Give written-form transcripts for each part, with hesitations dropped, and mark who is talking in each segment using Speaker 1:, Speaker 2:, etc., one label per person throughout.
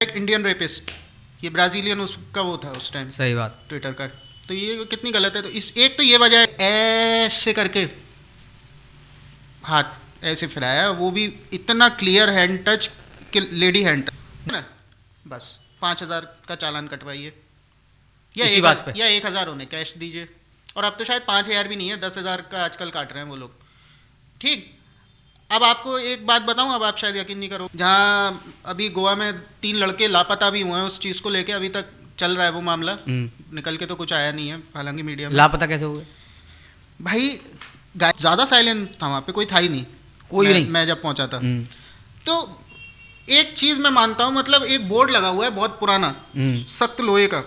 Speaker 1: एक Indian rapist, ये Brazilian उसका वो था उस टाइम
Speaker 2: सही बात।
Speaker 1: ट्विटर का। तो ये कितनी गलत है। तो इस एक तो ये वजह है, ऐसे करके हाथ ऐसे फिराया, वो भी इतना क्लियर हैंड टच कि लेडी हैंड टच ना, बस 5,000 का चालान कटवाइए या
Speaker 2: इसी बात पे
Speaker 1: 1,000 होने कैश दीजिए। और अब तो शायद 5,000 भी नहीं है, 10,000 का आजकल काट रहे हैं वो लोग। ठीक। अब आपको एक बात बताऊं, अब आप शायद यकीन नहीं करो, जहाँ अभी गोवा में 3 लड़के लापता भी हुए हैं उस चीज़ को लेके, अभी तक चल रहा है वो मामला, निकल के तो कुछ आया नहीं है हालांकि मीडिया में।
Speaker 2: लापता कैसे हुए?
Speaker 1: भाई ज़्यादा साइलेंट था वहाँ पे, कोई था ही नहीं।
Speaker 2: कोई नहीं।
Speaker 1: मैं जब पहुँचा था तो एक चीज़ मैं मानता हूँ, मतलब एक बोर्ड लगा हुआ है बहुत पुराना, सख्त लोहे का,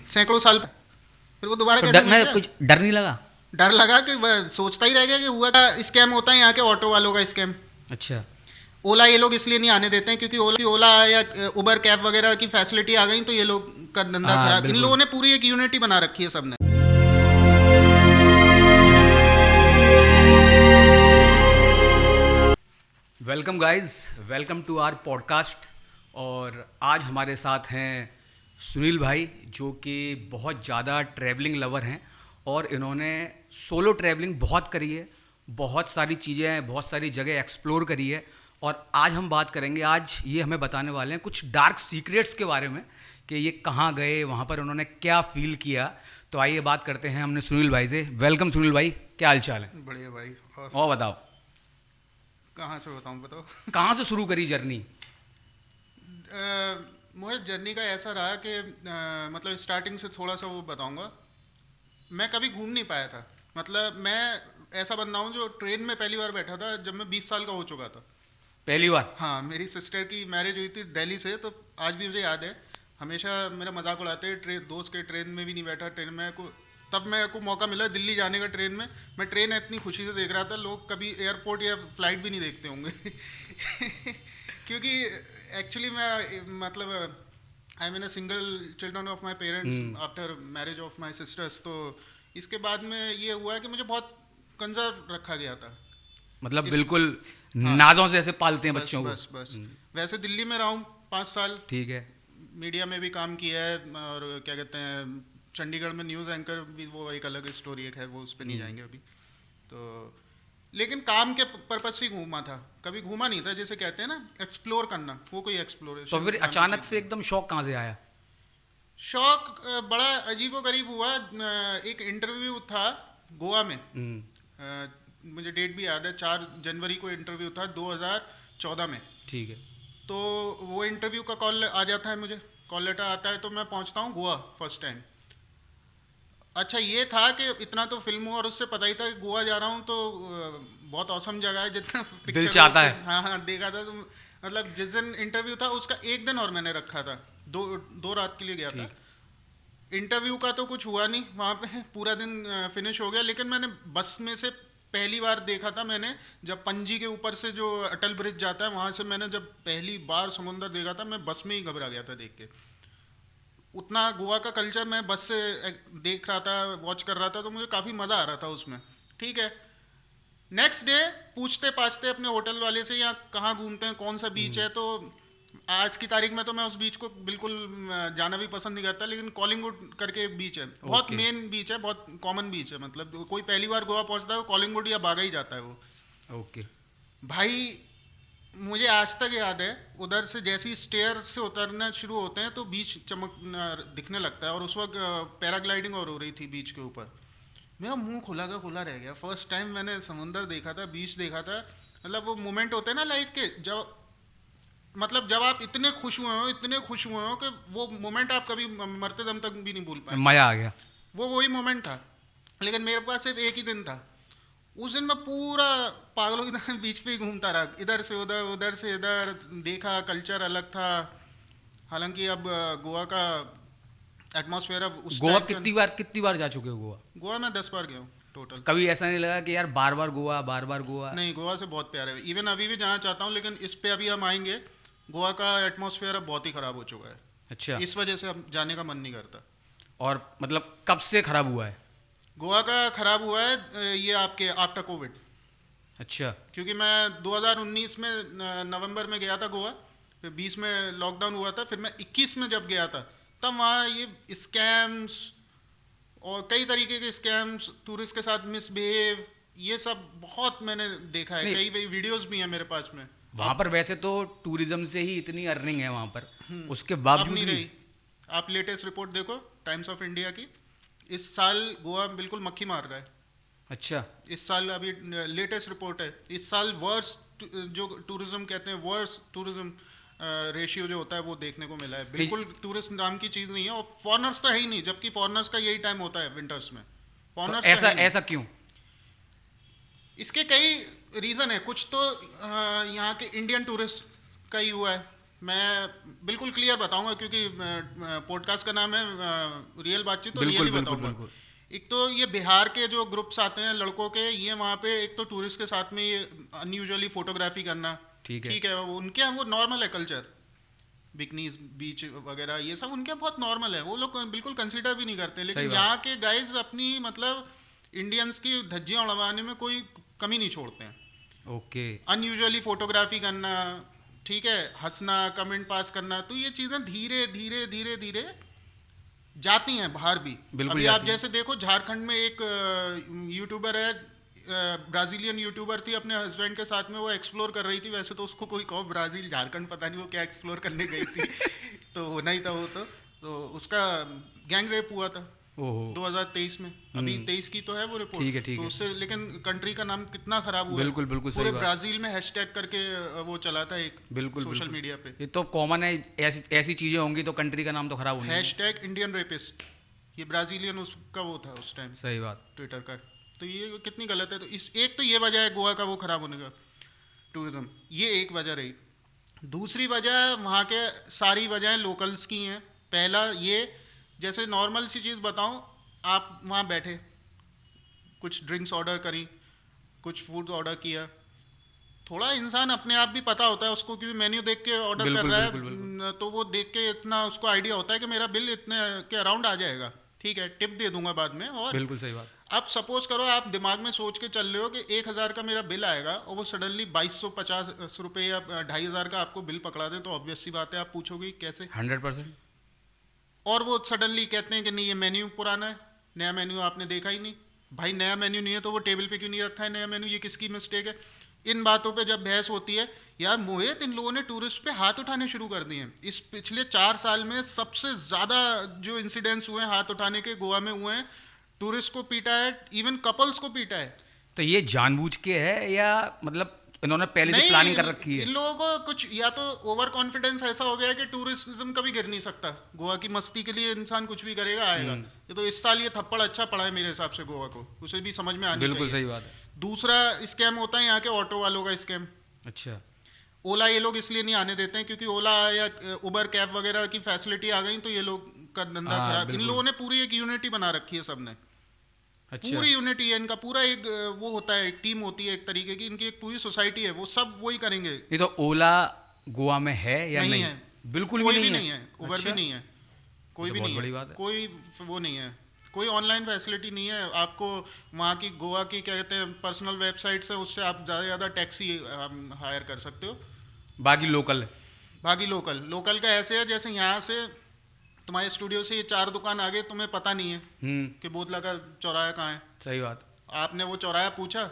Speaker 1: सैकड़ों साल, फिर वो दोबारा कैसे मिल गया?
Speaker 2: कुछ डर नहीं लगा?
Speaker 1: डर लगा कि वह सोचता ही रह गया कि हुआ क्या स्कैम होता है यहाँ के ऑटो वालों का स्कैम।
Speaker 2: अच्छा।
Speaker 1: ओला ये लोग इसलिए नहीं आने देते हैं क्योंकि ओला या उबर कैब वगैरह की फैसिलिटी आ गई तो ये लोग का धंधा
Speaker 2: हाँ,
Speaker 1: खराब। इन
Speaker 2: बिल्कुल।
Speaker 1: लोगों ने पूरी एक यूनिटी बना रखी है सबने।
Speaker 2: Welcome guys, welcome to our podcast. और आज हमारे साथ हैं सुनील भाई, जो कि बहुत ज़्यादा ट्रैवलिंग लवर हैं और इन्होंने सोलो ट्रैवलिंग बहुत करी है, बहुत सारी चीज़ें, बहुत सारी जगह एक्सप्लोर करी है। और आज हम बात करेंगे, आज ये हमें बताने वाले हैं कुछ डार्क सीक्रेट्स के बारे में कि ये कहाँ गए, वहाँ पर उन्होंने क्या फील किया। तो आइए बात करते हैं हमने सुनील भाई से। वेलकम सुनील भाई, क्या हाल चाल है?
Speaker 1: बढ़िया भाई।
Speaker 2: और बताओ,
Speaker 1: कहाँ से बताऊँ, बताओ।
Speaker 2: कहाँ से शुरू करी जर्नी?
Speaker 1: मुझे जर्नी का ऐसा रहा कि मतलब स्टार्टिंग से थोड़ा सा वो बताऊंगा। मैं कभी घूम नहीं पाया था, मतलब मैं ऐसा बंदा हूँ जो ट्रेन में पहली बार बैठा था जब मैं 20 साल का हो चुका था।
Speaker 2: पहली बार?
Speaker 1: हाँ, मेरी सिस्टर की मैरिज हुई थी दिल्ली से, तो आज भी मुझे याद है। हमेशा मेरा मजाक उड़ाते, ट्रेन दोस्त के ट्रेन में भी नहीं बैठा, ट्रेन में को तब मेरे को मौका मिला दिल्ली जाने का ट्रेन में। मैं ट्रेन इतनी खुशी से देख रहा था, लोग कभी एयरपोर्ट या फ्लाइट भी नहीं देखते होंगे क्योंकि एक्चुअली मैं मतलब I mean a single children of my parents after marriage of my sisters. तो इसके बाद में ये हुआ है कि मुझे बहुत कंजर्व रखा गया था,
Speaker 2: मतलब बिल्कुल
Speaker 1: हाँ,
Speaker 2: नाजों से ऐसे पालते हैं
Speaker 1: बस
Speaker 2: बच्चों को।
Speaker 1: बस बस। वैसे दिल्ली में रहा हूँ 5 साल,
Speaker 2: ठीक है।
Speaker 1: मीडिया में भी काम किया है, और क्या कहते हैं चंडीगढ़ में न्यूज़ एंकर भी, वो एक अलग स्टोरी है, खैर वो उस पर नहीं जाएंगे अभी। तो लेकिन काम के पर्पज से ही घूमा था, कभी घूमा नहीं था जैसे कहते हैं ना एक्सप्लोर करना, वो कोई एक्सप्लोरेशन।
Speaker 2: तो फिर अचानक से एकदम शौक कहाँ से आया?
Speaker 1: शौक बड़ा अजीबो गरीब हुआ। एक इंटरव्यू था गोवा में, मुझे डेट भी याद है, 4 जनवरी को इंटरव्यू था 2014 में।
Speaker 2: ठीक है।
Speaker 1: तो वो इंटरव्यू का कॉल आ जाता है, मुझे कॉल लेटर आता है, तो मैं पहुंचता हूँ गोवा फर्स्ट टाइम। अच्छा ये था कि इतना तो फिल्मों और उससे पता ही था कि गोवा जा रहा हूँ तो बहुत औसम जगह है, जितना
Speaker 2: दिल
Speaker 1: पिक्चर
Speaker 2: चाहता है।
Speaker 1: हाँ हाँ देखा था। तो मतलब जिस दिन इंटरव्यू था उसका एक दिन और मैंने रखा था, दो रात के लिए गया था। इंटरव्यू का तो कुछ हुआ नहीं वहाँ पे, पूरा दिन फिनिश हो गया। लेकिन मैंने बस में से पहली बार देखा था, मैंने जब पणजी के ऊपर से जो अटल ब्रिज जाता है वहाँ से मैंने जब पहली बार समुंदर देखा था, मैं बस में ही घबरा गया था देख के। उतना गोवा का कल्चर मैं बस से देख रहा था, वॉच कर रहा था, तो मुझे काफ़ी मज़ा आ रहा था उसमें। ठीक है, नेक्स्ट डे पूछते पाछते अपने होटल वाले से यहाँ कहाँ घूमते हैं, कौन सा बीच है। तो आज की तारीख में तो मैं उस बीच को बिल्कुल जाना भी पसंद नहीं करता, लेकिन कॉलिंगवुड करके एक बीच है, बहुत मेन बीच है, बहुत कॉमन बीच है। मतलब कोई पहली बार गोवा पहुंचता है तो कॉलिंगवुड या बागा ही जाता है वो।
Speaker 2: ओके।
Speaker 1: भाई मुझे आज तक याद है, उधर से जैसी स्टेयर से उतरना शुरू होते हैं तो बीच चमक दिखने लगता है, और उस वक्त पैराग्लाइडिंग और हो रही थी बीच के ऊपर। मेरा मुंह खुला का खुला रह गया, फर्स्ट टाइम मैंने समुंदर देखा था, बीच देखा था। मतलब वो मोमेंट होते हैं ना लाइफ के, जब मतलब जब आप इतने खुश हुए हो, इतने खुश हुए हो कि वो मोमेंट आप कभी मरते दम तक भी नहीं भूल पाए।
Speaker 2: मजा आ गया।
Speaker 1: वो वही मोमेंट था। लेकिन मेरे पास सिर्फ एक ही दिन था। उस दिन मैं पूरा पागलों की तरह बीच पे ही घूमता रहा, इधर से उधर, उधर से इधर देखा। कल्चर अलग था, हालांकि अब गोवा का एटमॉस्फेयर अब उस
Speaker 2: गोवा
Speaker 1: टाइप का।
Speaker 2: कितनी बार जा चुके हो गोवा?
Speaker 1: गोवा में 10 बार गया हूँ टोटल।
Speaker 2: कभी ऐसा नहीं लगा कि यार बार बार गोवा, बार बार गोवा?
Speaker 1: नहीं, गोवा से बहुत प्यार है, इवन अभी भी जाना चाहता हूँ, लेकिन इस पे अभी हम आएंगे। गोवा का एटमॉस्फेयर अब बहुत ही ख़राब हो चुका है।
Speaker 2: अच्छा।
Speaker 1: इस वजह से अब जाने का मन नहीं करता।
Speaker 2: और मतलब कब से खराब हुआ है?
Speaker 1: गोवा का ख़राब हुआ है ये आपके आफ्टर कोविड।
Speaker 2: अच्छा।
Speaker 1: क्योंकि मैं 2019 में नवंबर में गया था गोवा, फिर 20 में लॉकडाउन हुआ था, फिर मैं 21 में जब गया था तब वहाँ ये स्कैम्स और कई तरीके के स्कैम्स, टूरिस्ट के साथ मिसबिहेव, ये सब बहुत मैंने देखा है।
Speaker 2: नहीं,
Speaker 1: कई वीडियोस भी हैं मेरे पास में।
Speaker 2: वहाँ पर वैसे तो टूरिज्म से ही इतनी अर्निंग है वहाँ पर, उसके
Speaker 1: अब
Speaker 2: बावजूद
Speaker 1: नहीं
Speaker 2: भी।
Speaker 1: रही। आप लेटेस्ट रिपोर्ट देखो टाइम्स ऑफ इंडिया की, इस साल गोवा बिल्कुल मक्खी मार रहा है।
Speaker 2: अच्छा,
Speaker 1: इस साल अभी लेटेस्ट रिपोर्ट है, इस साल वर्स जो टूरिज्म कहते हैं, वर्स टूरिज्म रेशियो जो होता है वो देखने को मिला है। बिल्कुल टूरिस्ट नाम की चीज़ नहीं है, और फॉरनर्स तो है ही नहीं, जबकि फॉरनर्स का यही टाइम होता है विंटर्स में।
Speaker 2: तो
Speaker 1: फॉरनर्स
Speaker 2: ऐसा ऐसा क्यों?
Speaker 1: इसके कई रीज़न है। कुछ तो यहाँ के इंडियन टूरिस्ट का ही हुआ है। मैं बिल्कुल क्लियर बताऊंगा क्योंकि पॉडकास्ट का नाम है रियल बातचीत, तो
Speaker 2: बिल्कुल
Speaker 1: रियली
Speaker 2: बिल्कुल
Speaker 1: बताऊंगा।
Speaker 2: बिल्कुल।
Speaker 1: एक तो ये बिहार के जो ग्रुप्स आते हैं लड़कों के, ये वहाँ पे एक तो टूरिस्ट के साथ में ये अनयूजुअली फोटोग्राफी करना,
Speaker 2: ठीक है।
Speaker 1: ठीक है, उनके यहाँ वो नॉर्मल है कल्चर। बिकनीज बीच वगैरह ये सब उनके यहाँ बहुत नॉर्मल है, वो लोग बिल्कुल कंसीडर भी नहीं करते।
Speaker 2: सही
Speaker 1: लेकिन
Speaker 2: बात।
Speaker 1: यहाँ के गाइज अपनी मतलब इंडियंस की धज्जियाँ उड़वाने में कोई कमी नहीं छोड़ते हैं।
Speaker 2: ओके,
Speaker 1: अनयूजुअली फोटोग्राफी करना, ठीक है, हंसना, कमेंट पास करना, तो ये चीज़ें धीरे धीरे धीरे धीरे जाती हैं बाहर भी।
Speaker 2: बिल्कुल
Speaker 1: अभी आप
Speaker 2: जाती हैं।
Speaker 1: जैसे देखो झारखंड में एक यूट्यूबर है, ब्राज़ीलियन यूट्यूबर थी, अपने हस्बैंड के साथ में वो एक्सप्लोर कर रही थी। वैसे तो उसको कोई कहो ब्राज़ील झारखंड, पता नहीं वो क्या एक्सप्लोर करने गई थी तो होना ही था वो तो उसका गैंग रेप हुआ था
Speaker 2: ओहो,
Speaker 1: 2023 में। अभी 23 की तो है वो रिपोर्ट।
Speaker 2: ठीक है, ठीक
Speaker 1: तो
Speaker 2: है।
Speaker 1: उससे लेकिन कंट्री का नाम कितना खराब हुआ है।
Speaker 2: बिल्कुल बिल्कुल सही
Speaker 1: पूरे
Speaker 2: बात।
Speaker 1: ब्राजील में हैशटैग करके वो चला था एक
Speaker 2: बिल्कुल
Speaker 1: सोशल
Speaker 2: बिल्कुल।
Speaker 1: मीडिया पे,
Speaker 2: ये तो कॉमन है, ऐसी ऐसी चीजें होंगी तो कंट्री का नाम तो खराब होना ही है।
Speaker 1: Hashtag Indian rapist. ये ब्राजीलियन उसका वो था उस टाइम
Speaker 2: सही बात।
Speaker 1: ट्विटर का। तो ये कितनी गलत है। तो इस एक तो ये वजह है गोवा का वो खराब होने का, टूरिज्म, ये एक वजह रही। दूसरी वजह वहाँ के सारी वजहें लोकल्स की हैं। पहला ये, जैसे नॉर्मल सी चीज़ बताऊँ, आप वहाँ बैठे, कुछ ड्रिंक्स ऑर्डर करी, कुछ फूड ऑर्डर किया, थोड़ा इंसान अपने आप भी पता होता है उसको, क्योंकि मेन्यू देख के ऑर्डर कर
Speaker 2: बिल्कुल
Speaker 1: रहा है,
Speaker 2: बिल्कुल बिल्कुल।
Speaker 1: तो वो देख के इतना उसको आइडिया होता है कि मेरा बिल इतने के अराउंड आ जाएगा, ठीक है, टिप दे दूंगा बाद में। और
Speaker 2: बिल्कुल सही बात।
Speaker 1: अब सपोज करो आप दिमाग में सोच के चल रहे हो कि 1000 का मेरा बिल आएगा, और वो सडनली 2250 रुपये या 2500 का आपको बिल पकड़ा दें, तो ऑब्वियस सी बात है आप पूछोगे कैसे।
Speaker 2: 100%।
Speaker 1: और वो सडनली कहते हैं कि नहीं ये मेन्यू पुराना है, नया मेन्यू आपने देखा ही नहीं। भाई नया मेन्यू नहीं है तो वो टेबल पे क्यों नहीं रखा है नया मेन्यू, ये किसकी मिस्टेक है। इन बातों पे जब बहस होती है, यार मोहित, इन लोगों ने टूरिस्ट पे हाथ उठाने शुरू कर दिए हैं। इस पिछले 4 साल में सबसे ज़्यादा जो इंसिडेंट्स हुए हैं हाथ उठाने के गोवा में हुए हैं। टूरिस्ट को पीटा है, इवन कपल्स को पीटा है।
Speaker 2: तो ये जानबूझ के है या मतलब इन्होंने पहले से
Speaker 1: नहीं,
Speaker 2: प्लानिंग कर रखी है?
Speaker 1: इन लोगों को कुछ या तो ओवर कॉन्फिडेंस ऐसा हो गया है कि टूरिज्म कभी गिर नहीं सकता। गोवा की मस्ती के लिए इंसान कुछ भी करेगा, आएगा। ये तो इस साल ये थप्पड़ अच्छा पड़ा है मेरे हिसाब से गोवा को, उसे भी समझ में आनी चाहिए।
Speaker 2: बिल्कुल सही बात है।
Speaker 1: दूसरा स्कैम होता है यहाँ के ऑटो वालों का स्कैम।
Speaker 2: अच्छा,
Speaker 1: ओला ये लोग इसलिए नहीं आने देते हैं क्योंकि ओला या उबर कैब वगैरह की फैसिलिटी आ गई, तो ये लोग का धंधा
Speaker 2: हाँ,
Speaker 1: खराब। इन
Speaker 2: बिल्कुल।
Speaker 1: लोगों ने पूरी एक यूनिटी बना रखी है सबने।
Speaker 2: अच्छा।
Speaker 1: पूरी यूनिटी है इनका, पूरा एक वो होता है, टीम होती है एक तरीके की, इनकी एक पूरी सोसाइटी है, वो सब वही करेंगे।
Speaker 2: ये तो ओला गोवा में है या
Speaker 1: नहीं
Speaker 2: नहीं?
Speaker 1: है,
Speaker 2: बिल्कुल
Speaker 1: कोई
Speaker 2: भी नहीं है।
Speaker 1: उबर
Speaker 2: अच्छा?
Speaker 1: भी नहीं है, कोई
Speaker 2: तो
Speaker 1: भी
Speaker 2: बहुत
Speaker 1: नहीं
Speaker 2: बड़ी
Speaker 1: है,
Speaker 2: बात है।
Speaker 1: कोई वो नहीं है, कोई ऑनलाइन फैसिलिटी नहीं है। आपको वहाँ की गोवा की क्या कहते हैं पर्सनल वेबसाइट्स है, उससे आप ज़्यादा से ज़्यादा टैक्सी हायर कर सकते हो।
Speaker 2: बाकी लोकल है।
Speaker 1: बाकी लोकल का ऐसे है जैसे यहाँ से तुम्हारे स्टूडियो से ये 4 दुकान आगे, तुम्हें पता नहीं है कि बोतला का चौराहा कहाँ है।
Speaker 2: सही बात।
Speaker 1: आपने वो चौराहा पूछा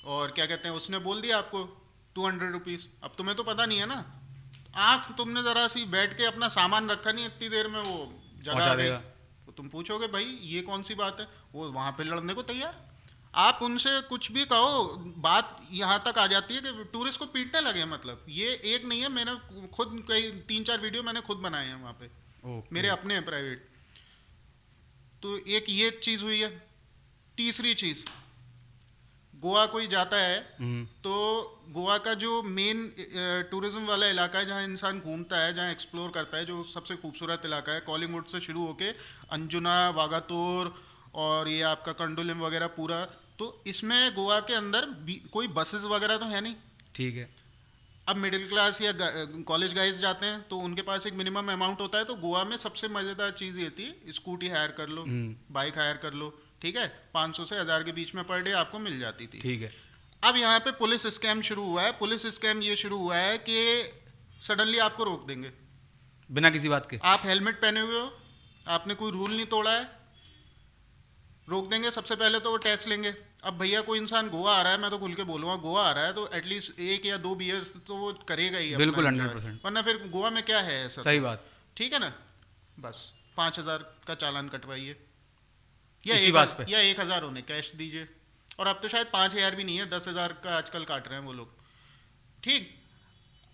Speaker 1: और क्या कहते हैं उसने बोल दिया आपको 200 रुपीज़। अब तुम्हें तो पता नहीं है ना, आँख तुमने ज़रा सी बैठ के अपना सामान रखा नहीं, इतनी देर में वो जगह
Speaker 2: पहुंचा
Speaker 1: आ गई।
Speaker 2: देगा।
Speaker 1: तो तुम पूछोगे भाई ये कौन सी बात है, वो वहाँ पे लड़ने को तैयार। आप उनसे कुछ भी कहो, बात यहाँ तक आ जाती है कि टूरिस्ट को पीटने लगे। मतलब ये एक नहीं है, मैंने खुद कई 3-4 वीडियो मैंने खुद बनाए हैं वहाँ पे, मेरे अपने हैं प्राइवेट। तो एक ये चीज़ हुई है। तीसरी चीज़, गोवा कोई जाता है तो गोवा का जो मेन टूरिज्म वाला इलाका है, जहाँ इंसान घूमता है, जहाँ एक्सप्लोर करता है, जो सबसे खूबसूरत इलाका है, कॉलिंगवुड से शुरू होके अंजुना, वागातोर और ये आपका कंडोलिम वगैरह पूरा, तो इसमें गोवा के अंदर कोई बसेस वगैरह तो है नहीं।
Speaker 2: ठीक है।
Speaker 1: अब मिडिल क्लास या कॉलेज गाइज जाते हैं तो उनके पास एक मिनिमम अमाउंट होता है। तो गोवा में सबसे मज़ेदार चीज़ ये थी, स्कूटी हायर कर लो, बाइक हायर कर लो, ठीक है, 500 से 1000 के बीच में पर डे आपको मिल जाती थी।
Speaker 2: ठीक है।
Speaker 1: अब यहाँ पे पुलिस स्कैम शुरू हुआ है। पुलिस स्कैम ये शुरू हुआ है कि सडनली आपको रोक देंगे
Speaker 2: बिना किसी बात के।
Speaker 1: आप हेलमेट पहने हुए हो, आपने कोई रूल नहीं तोड़ा है, रोक देंगे। सबसे पहले तो वो टेस्ट लेंगे। अब भैया कोई इंसान गोवा आ रहा है, मैं तो खुल के बोलूँगा, गोवा आ रहा है तो एटलीस्ट 1 या 2 बियर तो वो करेगा ही अपना
Speaker 2: बिल्कुल
Speaker 1: enjoy।
Speaker 2: 100%।
Speaker 1: वरना फिर गोवा में क्या है ऐसा?
Speaker 2: सही बात।
Speaker 1: ठीक है ना, बस 5,000 का चालान कटवाइए या
Speaker 2: इसी बात पे।
Speaker 1: या 1,000 उन्हें कैश दीजिए। और अब तो शायद 5,000 भी नहीं है, 10,000 का आजकल काट रहे हैं वो लोग। ठीक।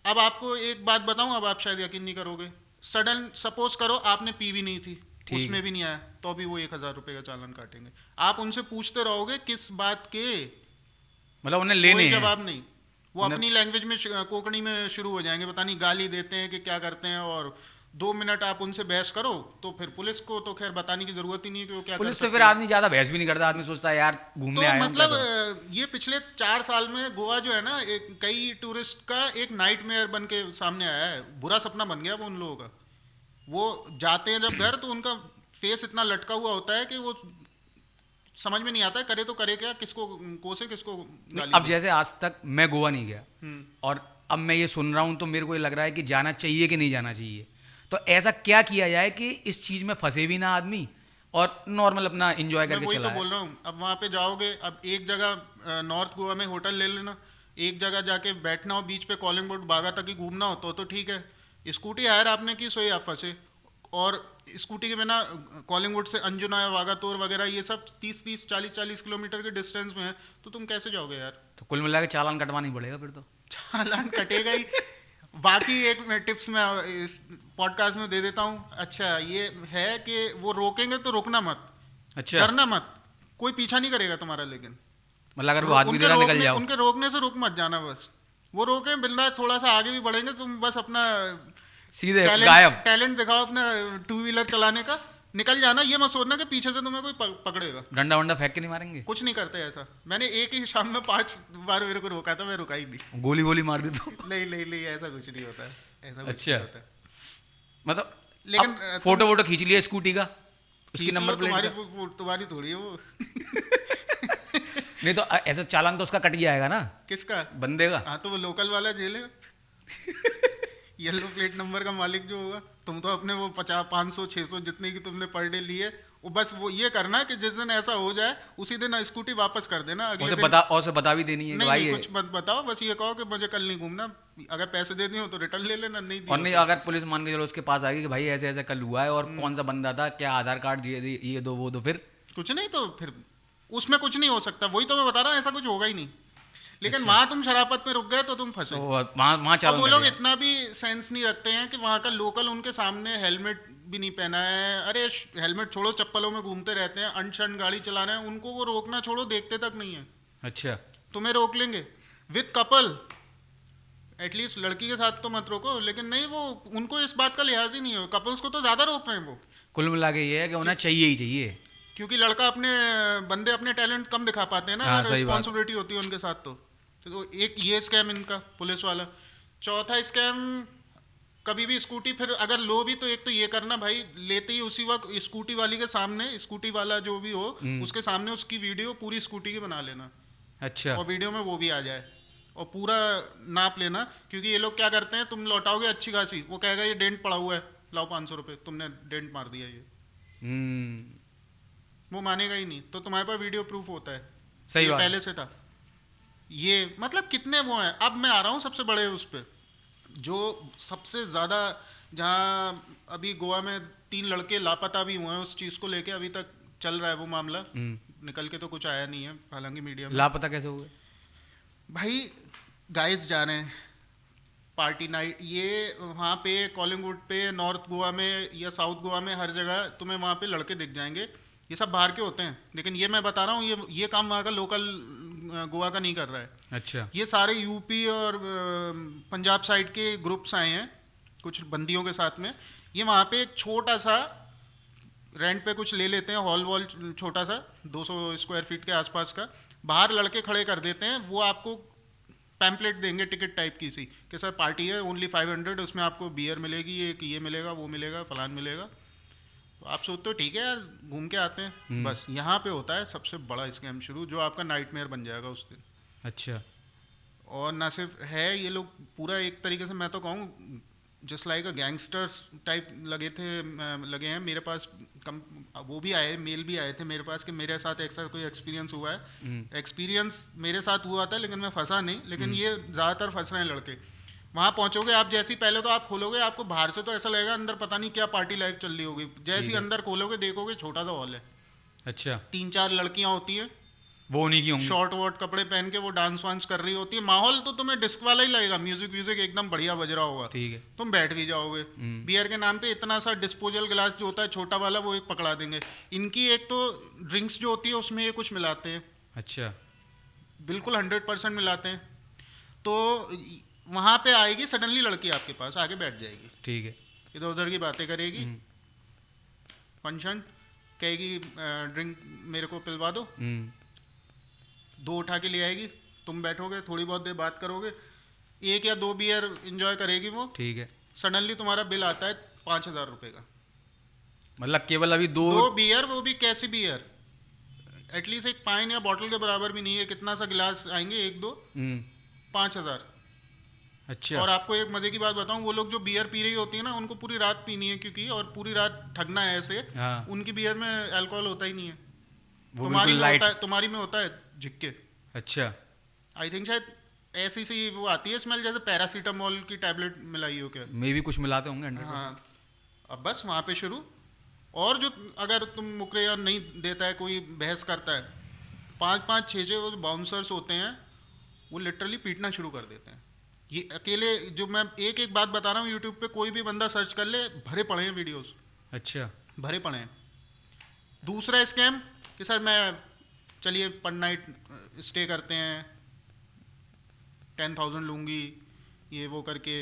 Speaker 1: अब आपको एक बात बताऊं, अब आप शायद यकीन नहीं करोगे, सडन सपोज करो आपने पी भी नहीं थी,
Speaker 2: ठीक।
Speaker 1: उसमें भी नहीं आया, तो भी वो 1,000 रुपए का चालान काटेंगे। आप उनसे पूछते रहोगे किस बात के,
Speaker 2: मतलब उन्हें लेने
Speaker 1: कोई
Speaker 2: हैं।
Speaker 1: जवाब नहीं। वो
Speaker 2: उन्हें-
Speaker 1: अपनी लैंग्वेज में कोंकणी में शुरू हो जाएंगे, पता नहीं गाली देते हैं कि क्या करते हैं। और 2 मिनट आप उनसे बहस करो तो फिर पुलिस को तो खैर बताने की जरूरत ही नहीं है कि वो क्या
Speaker 2: पुलिस
Speaker 1: कर
Speaker 2: से
Speaker 1: सकती
Speaker 2: फिर
Speaker 1: है।
Speaker 2: आदमी ज्यादा बहस भी नहीं करता, आदमी सोचता है यार घूमने
Speaker 1: तो
Speaker 2: आया हूं, क्या
Speaker 1: मतलब
Speaker 2: करूं।
Speaker 1: ये पिछले 4 साल में गोवा जो है ना, कई टूरिस्ट का एक नाइटमेयर बन के सामने आया है। बुरा सपना बन गया वो उन लोगों का। वो जाते हैं जब घर तो उनका फेस इतना लटका हुआ होता है कि वो समझ में नहीं आता है करे तो करे क्या, किसको कोसे किसको गाली
Speaker 2: अब
Speaker 1: दे।
Speaker 2: जैसे आज तक मैं गोवा नहीं गया
Speaker 1: हम्म।
Speaker 2: और अब मैं ये सुन रहा हूँ तो मेरे को ये लग रहा है कि जाना चाहिए कि नहीं जाना चाहिए। तो ऐसा क्या किया जाए कि इस चीज में फंसे भी ना आदमी और नॉर्मल अपना एंजॉय
Speaker 1: मैं
Speaker 2: करके
Speaker 1: वही
Speaker 2: चला
Speaker 1: तो बोल रहा हूँ। अब वहाँ पे जाओगे, अब एक जगह नॉर्थ गोवा में होटल ले लेना, एक जगह जाके बैठना हो बीच पे, कॉलिंग बोर्ड बागा तक ही घूमना हो तो ठीक है। स्कूटी हायर आपने की, सोई आप फंसे। और स्कूटी के बिना कॉलिंग वुड से अंजुना या वागातोर वगैरह ये सब 30-30 40-40 किलोमीटर के डिस्टेंस में है, तो तुम कैसे जाओगे यार?
Speaker 2: तो कुल मिला के चालान कटवाना ही पड़ेगा फिर तो।
Speaker 1: चालान कटेगा ही। बाकी एक मैं टिप्स मैं इस पॉडकास्ट में दे देता हूँ। अच्छा ये है कि वो रोकेंगे तो रुकना मत,
Speaker 2: अच्छा,
Speaker 1: डरना मत, कोई पीछा नहीं करेगा तुम्हारा। लेकिन
Speaker 2: मतलब अगर वो हाथ भी
Speaker 1: उनके
Speaker 2: दे रहा निकल
Speaker 1: रोकने
Speaker 2: जाओ।
Speaker 1: उनके रोकने से रुक मत जाना बस। वो रोके बिंदास, थोड़ा सा आगे भी बढ़ेंगे, तुम बस अपना
Speaker 2: सीधे गायब।
Speaker 1: टैलेंट दिखाओ अपना 2 व्हीलर चलाने का, निकल जाना। ये मत सोचना कि पीछे से तुम्हें कोई पकड़ेगा।
Speaker 2: डंडा वंडा फेंक के नहीं मारेंगे?
Speaker 1: कुछ नहीं करते ऐसा। मैंने एक ही शाम में 5 बार मेरे को रोका था, मैं रुका ही नहीं।
Speaker 2: गोली वोली मार दी तो?
Speaker 1: नहीं नहीं नहीं, ऐसा कुछ नहीं होता है, ऐसा कुछ
Speaker 2: अच्छा।
Speaker 1: नहीं होता है।
Speaker 2: मतलब
Speaker 1: लेकिन
Speaker 2: अब फोटो वोटो खींच लिया स्कूटी का, उसकी
Speaker 1: खींच
Speaker 2: नंबर
Speaker 1: लो,
Speaker 2: प्लेट का?
Speaker 1: तुम्हारी थोड़ी है वो।
Speaker 2: नहीं तो ऐसा चालान तो उसका कट जाएगा ना,
Speaker 1: किसका?
Speaker 2: बंदे का।
Speaker 1: हाँ तो वो लोकल वाला जेल है। येलो प्लेट नंबर का मालिक जो होगा। तुम तो अपने वो 50 500 600 जितने की तुमने पर डे लिए, वो बस वो ये करना कि जिस दिन ऐसा हो जाए उसी दिन स्कूटी वापस कर देना। अगले
Speaker 2: उसे
Speaker 1: दिन
Speaker 2: बता भी देनी है कि
Speaker 1: नहीं,
Speaker 2: भाई
Speaker 1: नहीं
Speaker 2: ये।
Speaker 1: कुछ मत बताओ, बस ये कहो कि मुझे कल नहीं घूमना। अगर पैसे दे दिए हो तो रिटर्न ले लेना, नहीं
Speaker 2: और
Speaker 1: दिए
Speaker 2: नहीं
Speaker 1: तो-
Speaker 2: अगर पुलिस मान के चलो उसके पास आएगी कि भाई ऐसे ऐसे कल हुआ है और कौन सा बंदा था, क्या आधार कार्ड ये दो वो दो, फिर
Speaker 1: कुछ नहीं तो फिर उसमें कुछ नहीं हो सकता। वही तो मैं बता रहा हूँ, ऐसा कुछ होगा ही नहीं। लेकिन वहां तुम शराफत में रुक गए तो तुम फंसे।
Speaker 2: तो वहाँ
Speaker 1: अब
Speaker 2: चालान
Speaker 1: वो
Speaker 2: कट
Speaker 1: लोग
Speaker 2: जाएगा।
Speaker 1: इतना भी सेंस नहीं रखते हैं कि वहाँ का लोकल उनके सामने हेलमेट भी नहीं पहना है। अरे हेलमेट छोड़ो, चप्पलों में घूमते रहते हैं, अनशन गाड़ी चला रहे हैं, उनको वो रोकना छोड़ो, देखते तक नहीं है।
Speaker 2: अच्छा,
Speaker 1: तुम्हें रोक लेंगे विद कपल, एटलीस्ट लड़की के साथ तो मत रोको। लेकिन नहीं, वो उनको इस बात का लिहाज ही नहीं है। कपल्स को तो ज्यादा रोक रहे हैं वो,
Speaker 2: कुल मिला के ये है कि उन्हें चाहिए ही चाहिए।
Speaker 1: क्योंकि लड़का बंदे अपने टैलेंट कम दिखा पाते हैं ना।
Speaker 2: हाँ, सही बात।
Speaker 1: रिस्पॉन्सिबिलिटी होती है उनके साथ। तो एक ये स्कैम इनका पुलिस वाला। चौथा स्कैम, कभी भी स्कूटी फिर अगर लो भी तो एक तो ये करना भाई, लेते ही उसी वक्त स्कूटी वाली के सामने, स्कूटी वाला जो भी हो उसके सामने उसकी वीडियो पूरी स्कूटी की बना लेना।
Speaker 2: अच्छा,
Speaker 1: और वीडियो में वो भी आ जाए और पूरा नाप लेना। क्योंकि ये लोग क्या करते हैं, तुम लौटाओगे अच्छी खासी, वो कहेगा ये डेंट पड़ा हुआ है, लाओ 500 रुपये, तुमने डेंट मार दिया ये। वो मानेगा ही नहीं। तो तुम्हारे पास वीडियो प्रूफ होता है,
Speaker 2: सही
Speaker 1: ये
Speaker 2: बात।
Speaker 1: पहले से था। ये मतलब कितने वो हैं। अब मैं आ रहा हूँ सबसे बड़े उस पे, जो सबसे ज़्यादा, जहाँ अभी गोवा में 3 लड़के लापता भी हुए हैं, उस चीज़ को लेके अभी तक चल रहा है वो मामला। निकल के तो कुछ आया नहीं है हालांकि मीडिया में।
Speaker 2: लापता कैसे हुए?
Speaker 1: भाई गाइस जा रहे हैं पार्टी नाइट, ये वहाँ पे कॉलिंगवुड पे, नॉर्थ गोवा में या साउथ गोवा में, हर जगह तुम्हें वहाँ पे लड़के दिख जाएंगे। ये सब बाहर के होते हैं, लेकिन ये मैं बता रहा हूँ, ये काम वहाँ का लोकल गोवा का नहीं कर रहा है।
Speaker 2: अच्छा,
Speaker 1: ये सारे यूपी और पंजाब साइड के ग्रुप्स आए हैं कुछ बंदियों के साथ में। ये वहाँ पे एक छोटा सा रेंट पे कुछ ले लेते हैं, हॉल वॉल छोटा सा 200 स्क्वायर फीट के आसपास का, बाहर लड़के खड़े कर देते हैं। वो आपको पैम्पलेट देंगे टिकट टाइप की सी कि सर पार्टी है, ओनली 500, उसमें आपको बियर मिलेगी, एक ये मिलेगा, वो मिलेगा, फलान मिलेगा। तो आप सोचते हो ठीक है यार, घूम के आते हैं। बस यहाँ पे होता है सबसे बड़ा स्कैम शुरू, जो आपका नाइटमेयर बन जाएगा उस दिन।
Speaker 2: अच्छा,
Speaker 1: और ना सिर्फ है, ये लोग पूरा एक तरीके से मैं तो कहूँ जस्ट लाइक अ गैंगस्टर्स टाइप लगे हैं मेरे पास। वो भी आए, मेल भी आए थे मेरे पास कि मेरे साथ ऐसा कोई एक्सपीरियंस हुआ है। एक्सपीरियंस मेरे साथ हुआ था लेकिन मैं फंसा नहीं, लेकिन ये ज़्यादातर फंस रहे हैं लड़के। वहाँ पहुँचोगे आप, जैसे ही पहले तो आप खोलोगे, आपको बाहर से तो ऐसा लगेगा अंदर पता नहीं क्या पार्टी लाइफ चल रही होगी। जैसे ही अंदर खोलोगे देखोगे छोटा सा हॉल है,
Speaker 2: अच्छा
Speaker 1: 3-4 लड़कियाँ होती हैं,
Speaker 2: वो उन्हीं की होंगी।
Speaker 1: शॉर्ट वॉर्ट कपड़े पहन के वो डांस वांस कर रही होती है। माहौल तो तुम्हें डिस्क वाला ही लगेगा, म्यूजिक व्यूजिक एकदम बढ़िया बज रहा होगा,
Speaker 2: ठीक है।
Speaker 1: तुम बैठ भी जाओगे। बियर के नाम पे इतना सा डिस्पोजल गिलास जो होता है छोटा वाला, वो एक पकड़ा देंगे। इनकी एक तो ड्रिंक्स जो होती है उसमें ये कुछ मिलाते हैं,
Speaker 2: अच्छा
Speaker 1: बिल्कुल 100% मिलाते हैं। तो वहाँ पे आएगी सडनली लड़की आपके पास आके बैठ जाएगी,
Speaker 2: ठीक है।
Speaker 1: इधर उधर की बातें करेगी, फंक्शन कहेगी, ड्रिंक मेरे को पिलवा दो, 2 उठा के ले आएगी, तुम बैठोगे, थोड़ी बहुत देर बात करोगे, 1 या 2 बियर एंजॉय करेगी वो,
Speaker 2: ठीक है।
Speaker 1: सडनली तुम्हारा बिल आता है 5,000 रुपये का।
Speaker 2: मतलब केवल अभी 2
Speaker 1: बियर, वो भी कैसी बियर, एटलीस्ट एक पाइन या बॉटल के बराबर भी नहीं है, कितना सा गिलास आएंगे 1-2, 5,000।
Speaker 2: अच्छा।
Speaker 1: और आपको एक मजे की बात बताऊं, वो लोग जो बियर पी रही होती है ना, उनको पूरी रात पीनी है क्योंकि, और पूरी रात ठगना है ऐसे।
Speaker 2: हाँ।
Speaker 1: उनकी बियर में अल्कोहल होता ही नहीं है,
Speaker 2: वो
Speaker 1: तुम्हारी में
Speaker 2: लाइट।
Speaker 1: होता है, तुम्हारी में होता है झिक्के।
Speaker 2: अच्छा
Speaker 1: आई थिंक शायद ऐसी सी वो आती है स्मेल, जैसे पैरासीटामोल की टैबलेट मिलाई हो क्या।
Speaker 2: मे भी कुछ मिलाते होंगे 100%।
Speaker 1: हाँ, अब बस वहाँ पे शुरू। और जो अगर तुम मुकरे या नहीं देता है, कोई बहस करता है, 5-5 6-6 वो बाउंसर्स होते हैं, वो लिटरली पीटना शुरू कर देते हैं। ये अकेले, जो मैं एक एक बात बता रहा हूँ, यूट्यूब पे कोई भी बंदा सर्च कर ले, भरे पड़े हैं वीडियोस,
Speaker 2: अच्छा
Speaker 1: भरे पड़े हैं। दूसरा स्कैम कि सर मैं, चलिए पर नाइट स्टे करते हैं, 10,000 लूँगी, ये वो करके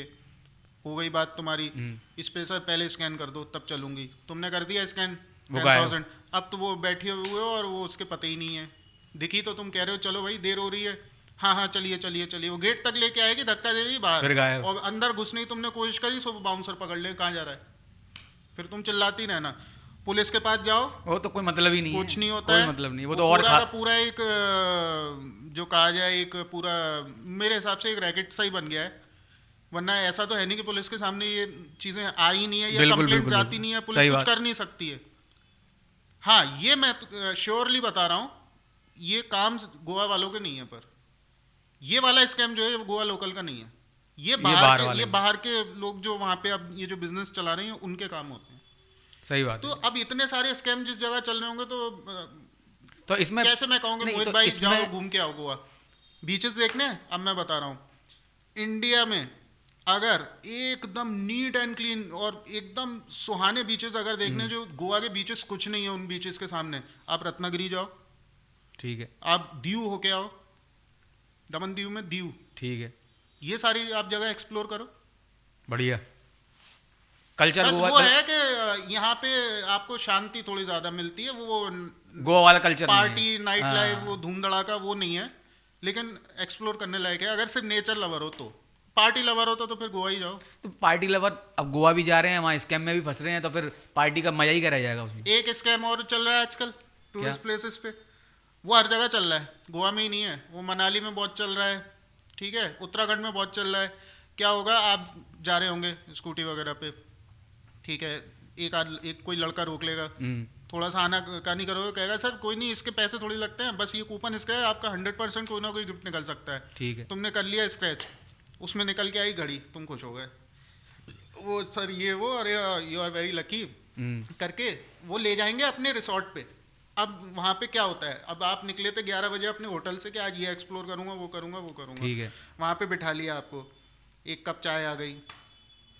Speaker 1: हो गई बात तुम्हारी। इस पे सर पहले स्कैन कर दो तब चलूँगी, तुमने कर दिया स्कैन 10,000, अब तो वो बैठे हुए हो और वो उसके पता ही नहीं है। दिखी तो तुम कह रहे हो चलो भाई देर हो रही है, हाँ हाँ चलिए चलिए चलिए, वो गेट तक लेके आएगी, धक्का दे देगी बाहर, और अंदर घुसने की तुमने कोशिश करी, सो बाउंसर पकड़ ले, कहाँ जा रहा है, फिर तुम चिल्लाती रहना। पुलिस के पास जाओ,
Speaker 2: वो तो कोई मतलब ही नहीं
Speaker 1: कुछ
Speaker 2: है,
Speaker 1: नहीं होता
Speaker 2: कोई
Speaker 1: है,
Speaker 2: मतलब नहीं, वो तो और
Speaker 1: पूरा एक जो कहा जाए, एक पूरा मेरे हिसाब से एक रैकेट सा ही बन गया है। वरना ऐसा तो है नहीं कि पुलिस के सामने ये चीजें आ ही नहीं है, या कंप्लेंट जाती नहीं है, पुलिस कुछ कर नहीं सकती है। हाँ, ये मैं श्योरली बता रहा हूँ, ये काम गोवा वालों के नहीं है, पर ये वाला स्कैम जो है वो गोवा लोकल का नहीं है, ये बाहर के लोग जो वहाँ पे अब ये जो बिजनेस चला रहे हैं उनके काम होते हैं।
Speaker 2: सही बात
Speaker 1: तो अब इतने सारे स्कैम जिस जगह चल रहे होंगे,
Speaker 2: तो इसमें
Speaker 1: कैसे मैं कहूँगा मोहित भाई जाओ घूम के आओ गोवा, बीचेस देखने। अब मैं बता रहा हूँ, इंडिया में अगर एकदम नीट एंड क्लीन और एकदम सुहाने बीचेस अगर देखने, जो गोवा के बीचेस कुछ नहीं है उन बीचेस के सामने, आप रत्नागिरी जाओ, ठीक है, आप दीव होके आओ, दमन दीव में दीव, ठीक है, ये सारी आप जगह एक्सप्लोर करो, बढ़िया कल्चर। बस वो है कि यहाँ पे आपको शांति थोड़ी ज्यादा मिलती है, वो
Speaker 2: गोवा वाला कल्चर,
Speaker 1: पार्टी नाइट लाइफ, वो धूम धड़ाका वो नहीं है, लेकिन एक्सप्लोर करने लायक है। अगर सिर्फ नेचर लवर हो, तो पार्टी लवर हो तो फिर गोवा ही जाओ।
Speaker 2: तो पार्टी लवर अब गोवा भी जा रहे हैं, वहाँ स्कैम में भी फंस रहे हैं, तो फिर पार्टी का मजा ही करा जाएगा उसमें।
Speaker 1: एक स्कैम और चल रहा है आजकल टूरिस्ट प्लेसेस पे, वो हर जगह चल रहा है, गोवा में ही नहीं है, वो मनाली में बहुत चल रहा है, ठीक है, उत्तराखंड में बहुत चल रहा है। क्या होगा, आप जा रहे होंगे स्कूटी वगैरह पे, ठीक है, एक कोई लड़का रोक लेगा, थोड़ा सा आना कानी करोगे, कहेगा सर कोई नहीं, इसके पैसे थोड़ी लगते हैं, बस ये कूपन इसका है, आपका 100% कोई ना कोई गिफ्ट निकल सकता है, ठीक है, तुमने कर लिया स्क्रैच, उसमें निकल के आई घड़ी, तुम खुश हो गए, वो सर ये वो, अरे यू आर वेरी लकी करके वो ले जाएंगे अपने रिसोर्ट पे। अब वहाँ पे क्या होता है, अब आप निकले थे 11 बजे अपने होटल से कि आज ये एक्सप्लोर करूँगा, वो करूँगा, वो करूँगा, ठीक है, वहाँ पे बिठा लिया आपको, एक कप चाय आ गई,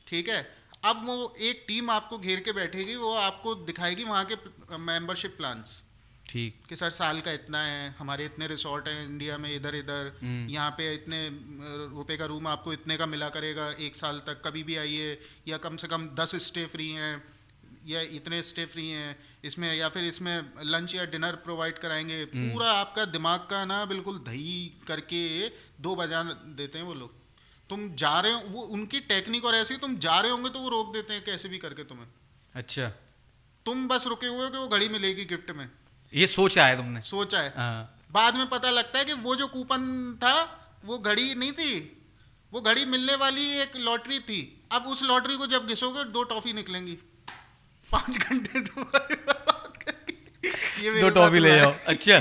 Speaker 1: ठीक है, अब वो एक टीम आपको घेर के बैठेगी, वो आपको दिखाएगी वहाँ के मेंबरशिप प्लान्स, ठीक, कि सर साल का इतना है, हमारे इतने रिसोर्ट हैं इंडिया में, इधर इधर, यहाँ पे इतने रुपए का रूम आपको इतने का मिला करेगा 1 साल तक, कभी भी आइए, या कम से कम 10 स्टे फ्री हैं, या इतने स्टे फ्री हैं इसमें, या फिर इसमें लंच या डिनर प्रोवाइड कराएंगे, पूरा आपका दिमाग का ना बिल्कुल दही करके 2 बजा देते हैं वो लोग। तुम जा रहे हो, वो उनकी टेक्निक और ऐसी, तुम जा रहे होंगे तो वो रोक देते हैं कैसे भी करके तुम्हें, अच्छा, तुम बस रुके हुए हो कि वो घड़ी मिलेगी गिफ्ट में, ये सोचा है तुमने, सोचा है, बाद में पता लगता है कि वो जो कूपन था वो घड़ी नहीं थी, वो घड़ी मिलने वाली एक लॉटरी थी। अब उस लॉटरी को जब घिसोगे 2 टॉफी निकलेंगी। 5 घंटे तुम्हारी बर्बाद करके ये मेरे
Speaker 3: दो
Speaker 1: साथ
Speaker 3: टॉफी ले
Speaker 1: हुआ है।
Speaker 3: जाओ। अच्छा,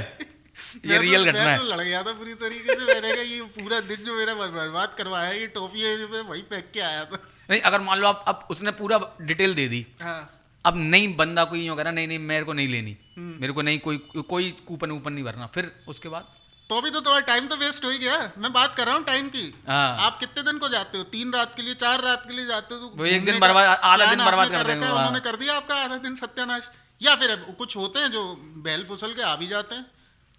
Speaker 3: ये रियल घटना
Speaker 1: मैं
Speaker 3: है।
Speaker 1: तो लड़ गया था पूरी तरीके से। मैंने कहा ये पूरा दिन जो मेरा बर्बाद करवाया, ये टॉफी है, मैं वही फेंक के आया था।
Speaker 3: नहीं, अगर मान लो आप अब उसने पूरा डिटेल दे दी,
Speaker 1: हाँ
Speaker 3: अब नहीं बंदा कोई यूँ कह रहा नहीं नहीं मेरे को नहीं लेनी, मेरे को नहीं कोई कूपन वूपन नहीं भरना, फिर उसके बाद
Speaker 1: तो भी तो तुम्हारा टाइम तो वेस्ट हो ही गया। मैं बात कर रहा हूँ टाइम की।
Speaker 3: हाँ।
Speaker 1: आप कितने दिन को जाते हो? 3 रात के लिए, 4 रात के लिए जाते हो तो
Speaker 3: वो एक दिन
Speaker 1: घूमने का
Speaker 3: बर्बाद, आधा दिन
Speaker 1: प्लान
Speaker 3: बर्बाद
Speaker 1: आपने
Speaker 3: कर देंगे
Speaker 1: रखा है,
Speaker 3: वहाँ।
Speaker 1: उन्होंने कर दिया आपका आधा दिन सत्यानाश। या फिर अब कुछ होते हैं जो बहल फुसल के आ भी जाते हैं।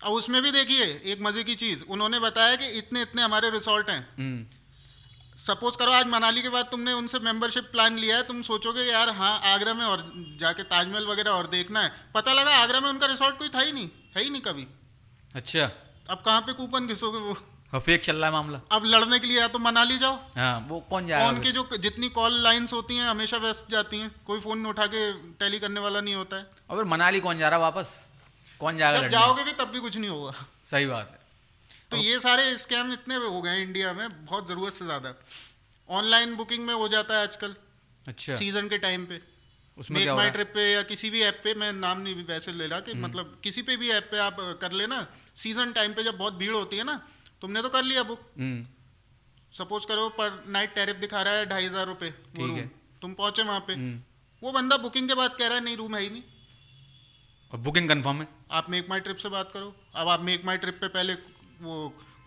Speaker 1: और उसमें भी देखिए एक मजे की चीज उन्होंने बताया कि इतने इतने हमारे रिसोर्ट हैं। सपोज करो आज मनाली के बाद तुमने उनसे मेंबरशिप प्लान लिया है, तुम सोचोगे यार हाँ आगरा में और जाके ताजमहल वगैरह और देखना है, पता लगा आगरा में उनका रिसोर्ट कोई था ही नहीं, है ही नहीं कभी।
Speaker 3: अच्छा,
Speaker 1: अब कहाँ पे कूपन घिसोगे वो?
Speaker 3: और फेक चल रहा है मामला।
Speaker 1: अब लड़ने के लिए या तो मनाली जाओ,
Speaker 3: हाँ, वो कौन
Speaker 1: और
Speaker 3: जाएगा
Speaker 1: उनकी जो जितनी कॉल लाइंस होती हैं हमेशा व्यस्त जाती हैं, कोई फोन उठा के टैली करने वाला नहीं होता है।
Speaker 3: और फिर मनाली कौन जा रहा वापस, कौन जाएगा
Speaker 1: जब
Speaker 3: लड़ने?
Speaker 1: जाओगे भी तब भी कुछ नहीं होगा।
Speaker 3: सही बात है।
Speaker 1: तो ये सारे स्कैम इतने हो गए हैं इंडिया में, बहुत जरूरत से ज्यादा। ऑनलाइन बुकिंग में हो जाता है आजकल
Speaker 3: अच्छा,
Speaker 1: सीजन के टाइम पे।
Speaker 3: उसमें
Speaker 1: मेक
Speaker 3: क्या हो
Speaker 1: माई
Speaker 3: रहा है?
Speaker 1: ट्रिप पे या किसी भी ऐप पे, मैं नाम नहीं वैसे ले रहा कि मतलब किसी पे भी ऐप पे आप कर लेना, सीजन टाइम पे जब बहुत भीड़ होती है ना, तुमने तो कर लिया बुक, सपोज करो पर नाइट टैरिफ दिखा रहा है 2500 रुपये वो
Speaker 3: ठीक
Speaker 1: रूम,
Speaker 3: है।
Speaker 1: तुम पहुंचे वहां पे, वो बंदा बुकिंग के बाद कह रहा है नहीं रूम है ही नहीं।
Speaker 3: और बुकिंग कंफर्म है।
Speaker 1: आप मेक माई ट्रिप से बात करो। अब आप मेक माई ट्रिप पे पहले वो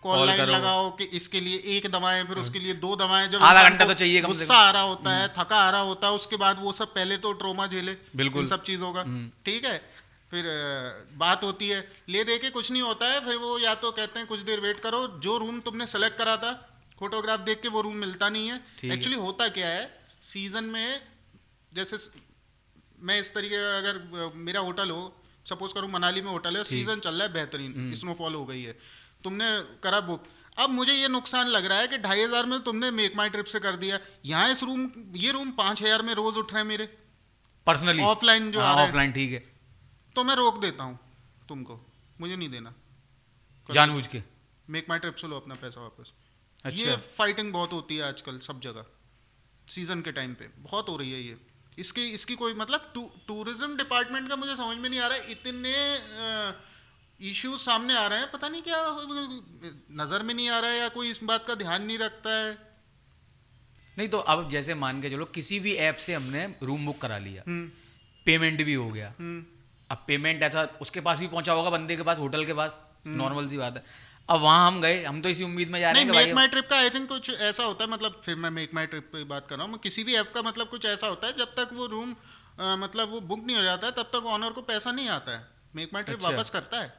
Speaker 1: कॉल
Speaker 3: Call
Speaker 1: लाइन
Speaker 3: करो।
Speaker 1: लगाओ कि इसके लिए 1 दवाएं, फिर उसके लिए 2 दवाएं। जब
Speaker 3: आधा
Speaker 1: इंसान
Speaker 3: घंटा
Speaker 1: को
Speaker 3: तो चाहिए कम से
Speaker 1: गुस्सा
Speaker 3: कम।
Speaker 1: आ रहा होता है, थका आ रहा होता है, उसके बाद वो सब पहले तो ट्रोमा झेले
Speaker 3: बिल्कुल।
Speaker 1: इन सब चीजों का, ठीक है। फिर बात होती है, ले दे के कुछ नहीं होता है, फिर वो या तो कहते हैं कुछ देर वेट करो, जो रूम तुमने सेलेक्ट करा था फोटोग्राफ देख के वो रूम मिलता नहीं है।
Speaker 3: ठीक है।
Speaker 1: एक्चुअली होता क्या है सीजन में, जैसे मैं इस तरीके का अगर मेरा होटल हो, सपोज करो मनाली में होटल है, सीजन चल रहा है बेहतरीन, स्नोफॉल हो गई है, तुमने करा बुक, अब मुझे ये नुकसान लग रहा है कि 2500 में तुमने मेक माई ट्रिप से कर दिया, यहाँ ये रूम 5000 में रोज उठ रहे हैं मेरे
Speaker 3: पर्सनली
Speaker 1: ऑफलाइन जो आ रहा है,
Speaker 3: ऑफलाइन ठीक है,
Speaker 1: तो मैं रोक देता हूँ तुमको, मुझे नहीं देना,
Speaker 3: जानबूझ के।
Speaker 1: मेक माई ट्रिप से लो अपना पैसा वापस।
Speaker 3: अच्छा।
Speaker 1: ये फाइटिंग बहुत होती है आजकल सब जगह, सीजन के टाइम पे बहुत हो रही है ये। इसकी कोई मतलब टूरिज्म डिपार्टमेंट का मुझे समझ में नहीं आ रहा है, इतने इश्यूज सामने आ रहे हैं, पता नहीं क्या नजर में नहीं आ रहा है या कोई इस बात का ध्यान नहीं रखता है।
Speaker 3: नहीं तो अब जैसे मान के चलो किसी भी ऐप से हमने रूम बुक करा लिया,
Speaker 1: हम्म
Speaker 3: पेमेंट भी हो गया,
Speaker 1: हम्म
Speaker 3: अब पेमेंट ऐसा उसके पास भी पहुंचा होगा, बंदे के पास, होटल के पास, नॉर्मल सी बात है। अब वहां हम गए, हम तो इसी उम्मीद में जा रहे
Speaker 1: नहीं,
Speaker 3: हैं कि
Speaker 1: मेक
Speaker 3: भाई
Speaker 1: माई ट्रिप का आई थिंक कुछ ऐसा होता है, मतलब फिर मैं मेक माई ट्रिप पे बात कर रहा हूँ, मैं किसी भी ऐप का मतलब कुछ ऐसा होता है, जब तक वो रूम मतलब वो बुक नहीं हो जाता है तब तक ऑनर को पैसा नहीं आता है, मेक माई ट्रिप
Speaker 3: अच्छा।
Speaker 1: वापस करता है।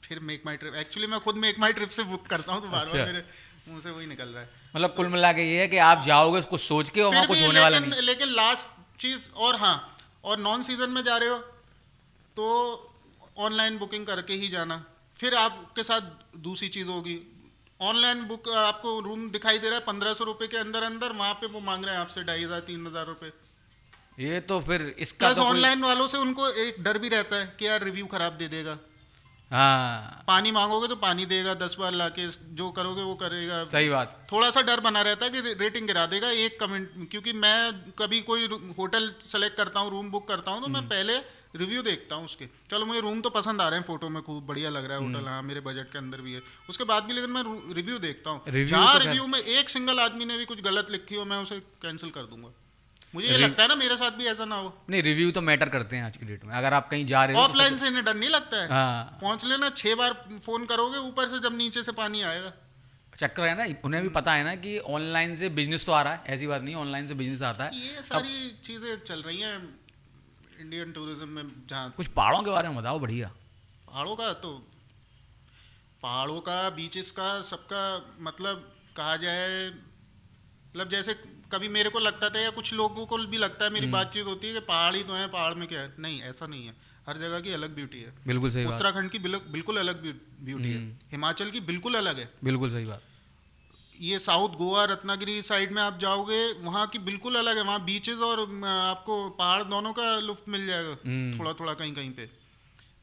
Speaker 1: फिर मेक माई ट्रिप, एक्चुअली मैं खुद मेक माई ट्रिप से बुक करता हूँ तो बार बार
Speaker 3: अच्छा।
Speaker 1: मेरे मुंह से वही निकल रहा है।
Speaker 3: मतलब कुल मिला के ये है कि आप जाओगे कुछ सोच के और वहाँ
Speaker 1: फिर
Speaker 3: कुछ
Speaker 1: भी
Speaker 3: होने वाला नहीं।
Speaker 1: लेकिन लास्ट चीज, और हाँ, और नॉन सीजन में जा रहे हो तो ऑनलाइन बुकिंग करके ही जाना। फिर आपके साथ दूसरी चीज होगी, ऑनलाइन बुक आपको रूम दिखाई दे रहा है 1500 रुपए के अंदर अंदर, वहां पे वो मांग रहे हैं आपसे 2500-3000 रुपए।
Speaker 3: ये तो फिर इसका
Speaker 1: प्लस
Speaker 3: तो कोई-
Speaker 1: ऑनलाइन वालों से उनको एक डर भी रहता है कि यार रिव्यू खराब दे देगा,
Speaker 3: हाँ
Speaker 1: पानी मांगोगे तो पानी देगा 10 बार लाके, जो करोगे वो करेगा।
Speaker 3: सही बात।
Speaker 1: थोड़ा सा डर बना रहता है कि रेटिंग गिरा देगा एक कमेंट, क्योंकि मैं कभी कोई होटल सेलेक्ट करता हूँ, रूम बुक करता हूँ, तो मैं पहले रिव्यू देखता हूँ उसके। चलो मुझे रूम तो पसंद आ रहे हैं, फोटो में खूब बढ़िया लग रहा है होटल, हाँ मेरे बजट के अंदर भी है, उसके बाद भी लेकिन मैं रिव्यू देखता हूँ।
Speaker 3: Review
Speaker 1: जहाँ
Speaker 3: तो खैर-
Speaker 1: रिव्यू में एक सिंगल आदमी ने भी कुछ गलत लिखी हो, मैं उसे कैंसिल कर दूंगा। मुझे ये लगता है ना मेरे साथ भी ऐसा ना हो।
Speaker 3: नहीं, रिव्यू तो मैटर करते हैं आज की डेट में। अगर आप कहीं जा रहे हो तो
Speaker 1: ऑफलाइन से इन्हें डर नहीं लगता है,
Speaker 3: हाँ,
Speaker 1: पहुंच लेना 6 बार फोन करोगे, ऊपर से जब नीचे से पानी आएगा।
Speaker 3: चक्कर है ना, उन्हें भी पता है ना कि ऑनलाइन से बिजनेस तो आ रहा है, ऐसी बात नहीं, ऑनलाइन से बिजनेस आता है।
Speaker 1: ये सारी चीजें चल रही हैं इंडियन टूरिज्म में। जहाँ
Speaker 3: कुछ पहाड़ों के बारे में बताओ, बढ़िया।
Speaker 1: पहाड़ों का तो, पहाड़ों का, बीचेस का, सबका मतलब कहा जाए, मतलब जैसे कभी मेरे को लगता था या कुछ लोगों को भी लगता है, मेरी बातचीत होती है कि पहाड़ ही तो है, पहाड़ में क्या है। नहीं, ऐसा नहीं है, हर जगह की अलग ब्यूटी है।
Speaker 3: बिल्कुल सही बात,
Speaker 1: उत्तराखंड की बिल्कुल अलग ब्यूटी है, हिमाचल की बिल्कुल अलग है,
Speaker 3: बिल्कुल सही बात।
Speaker 1: ये साउथ गोवा रत्नागिरी साइड में आप जाओगे, वहाँ की बिल्कुल अलग है। वहाँ बीचेस और आपको पहाड़ दोनों का लुत्फ मिल जाएगा थोड़ा थोड़ा, कहीं कहीं पे।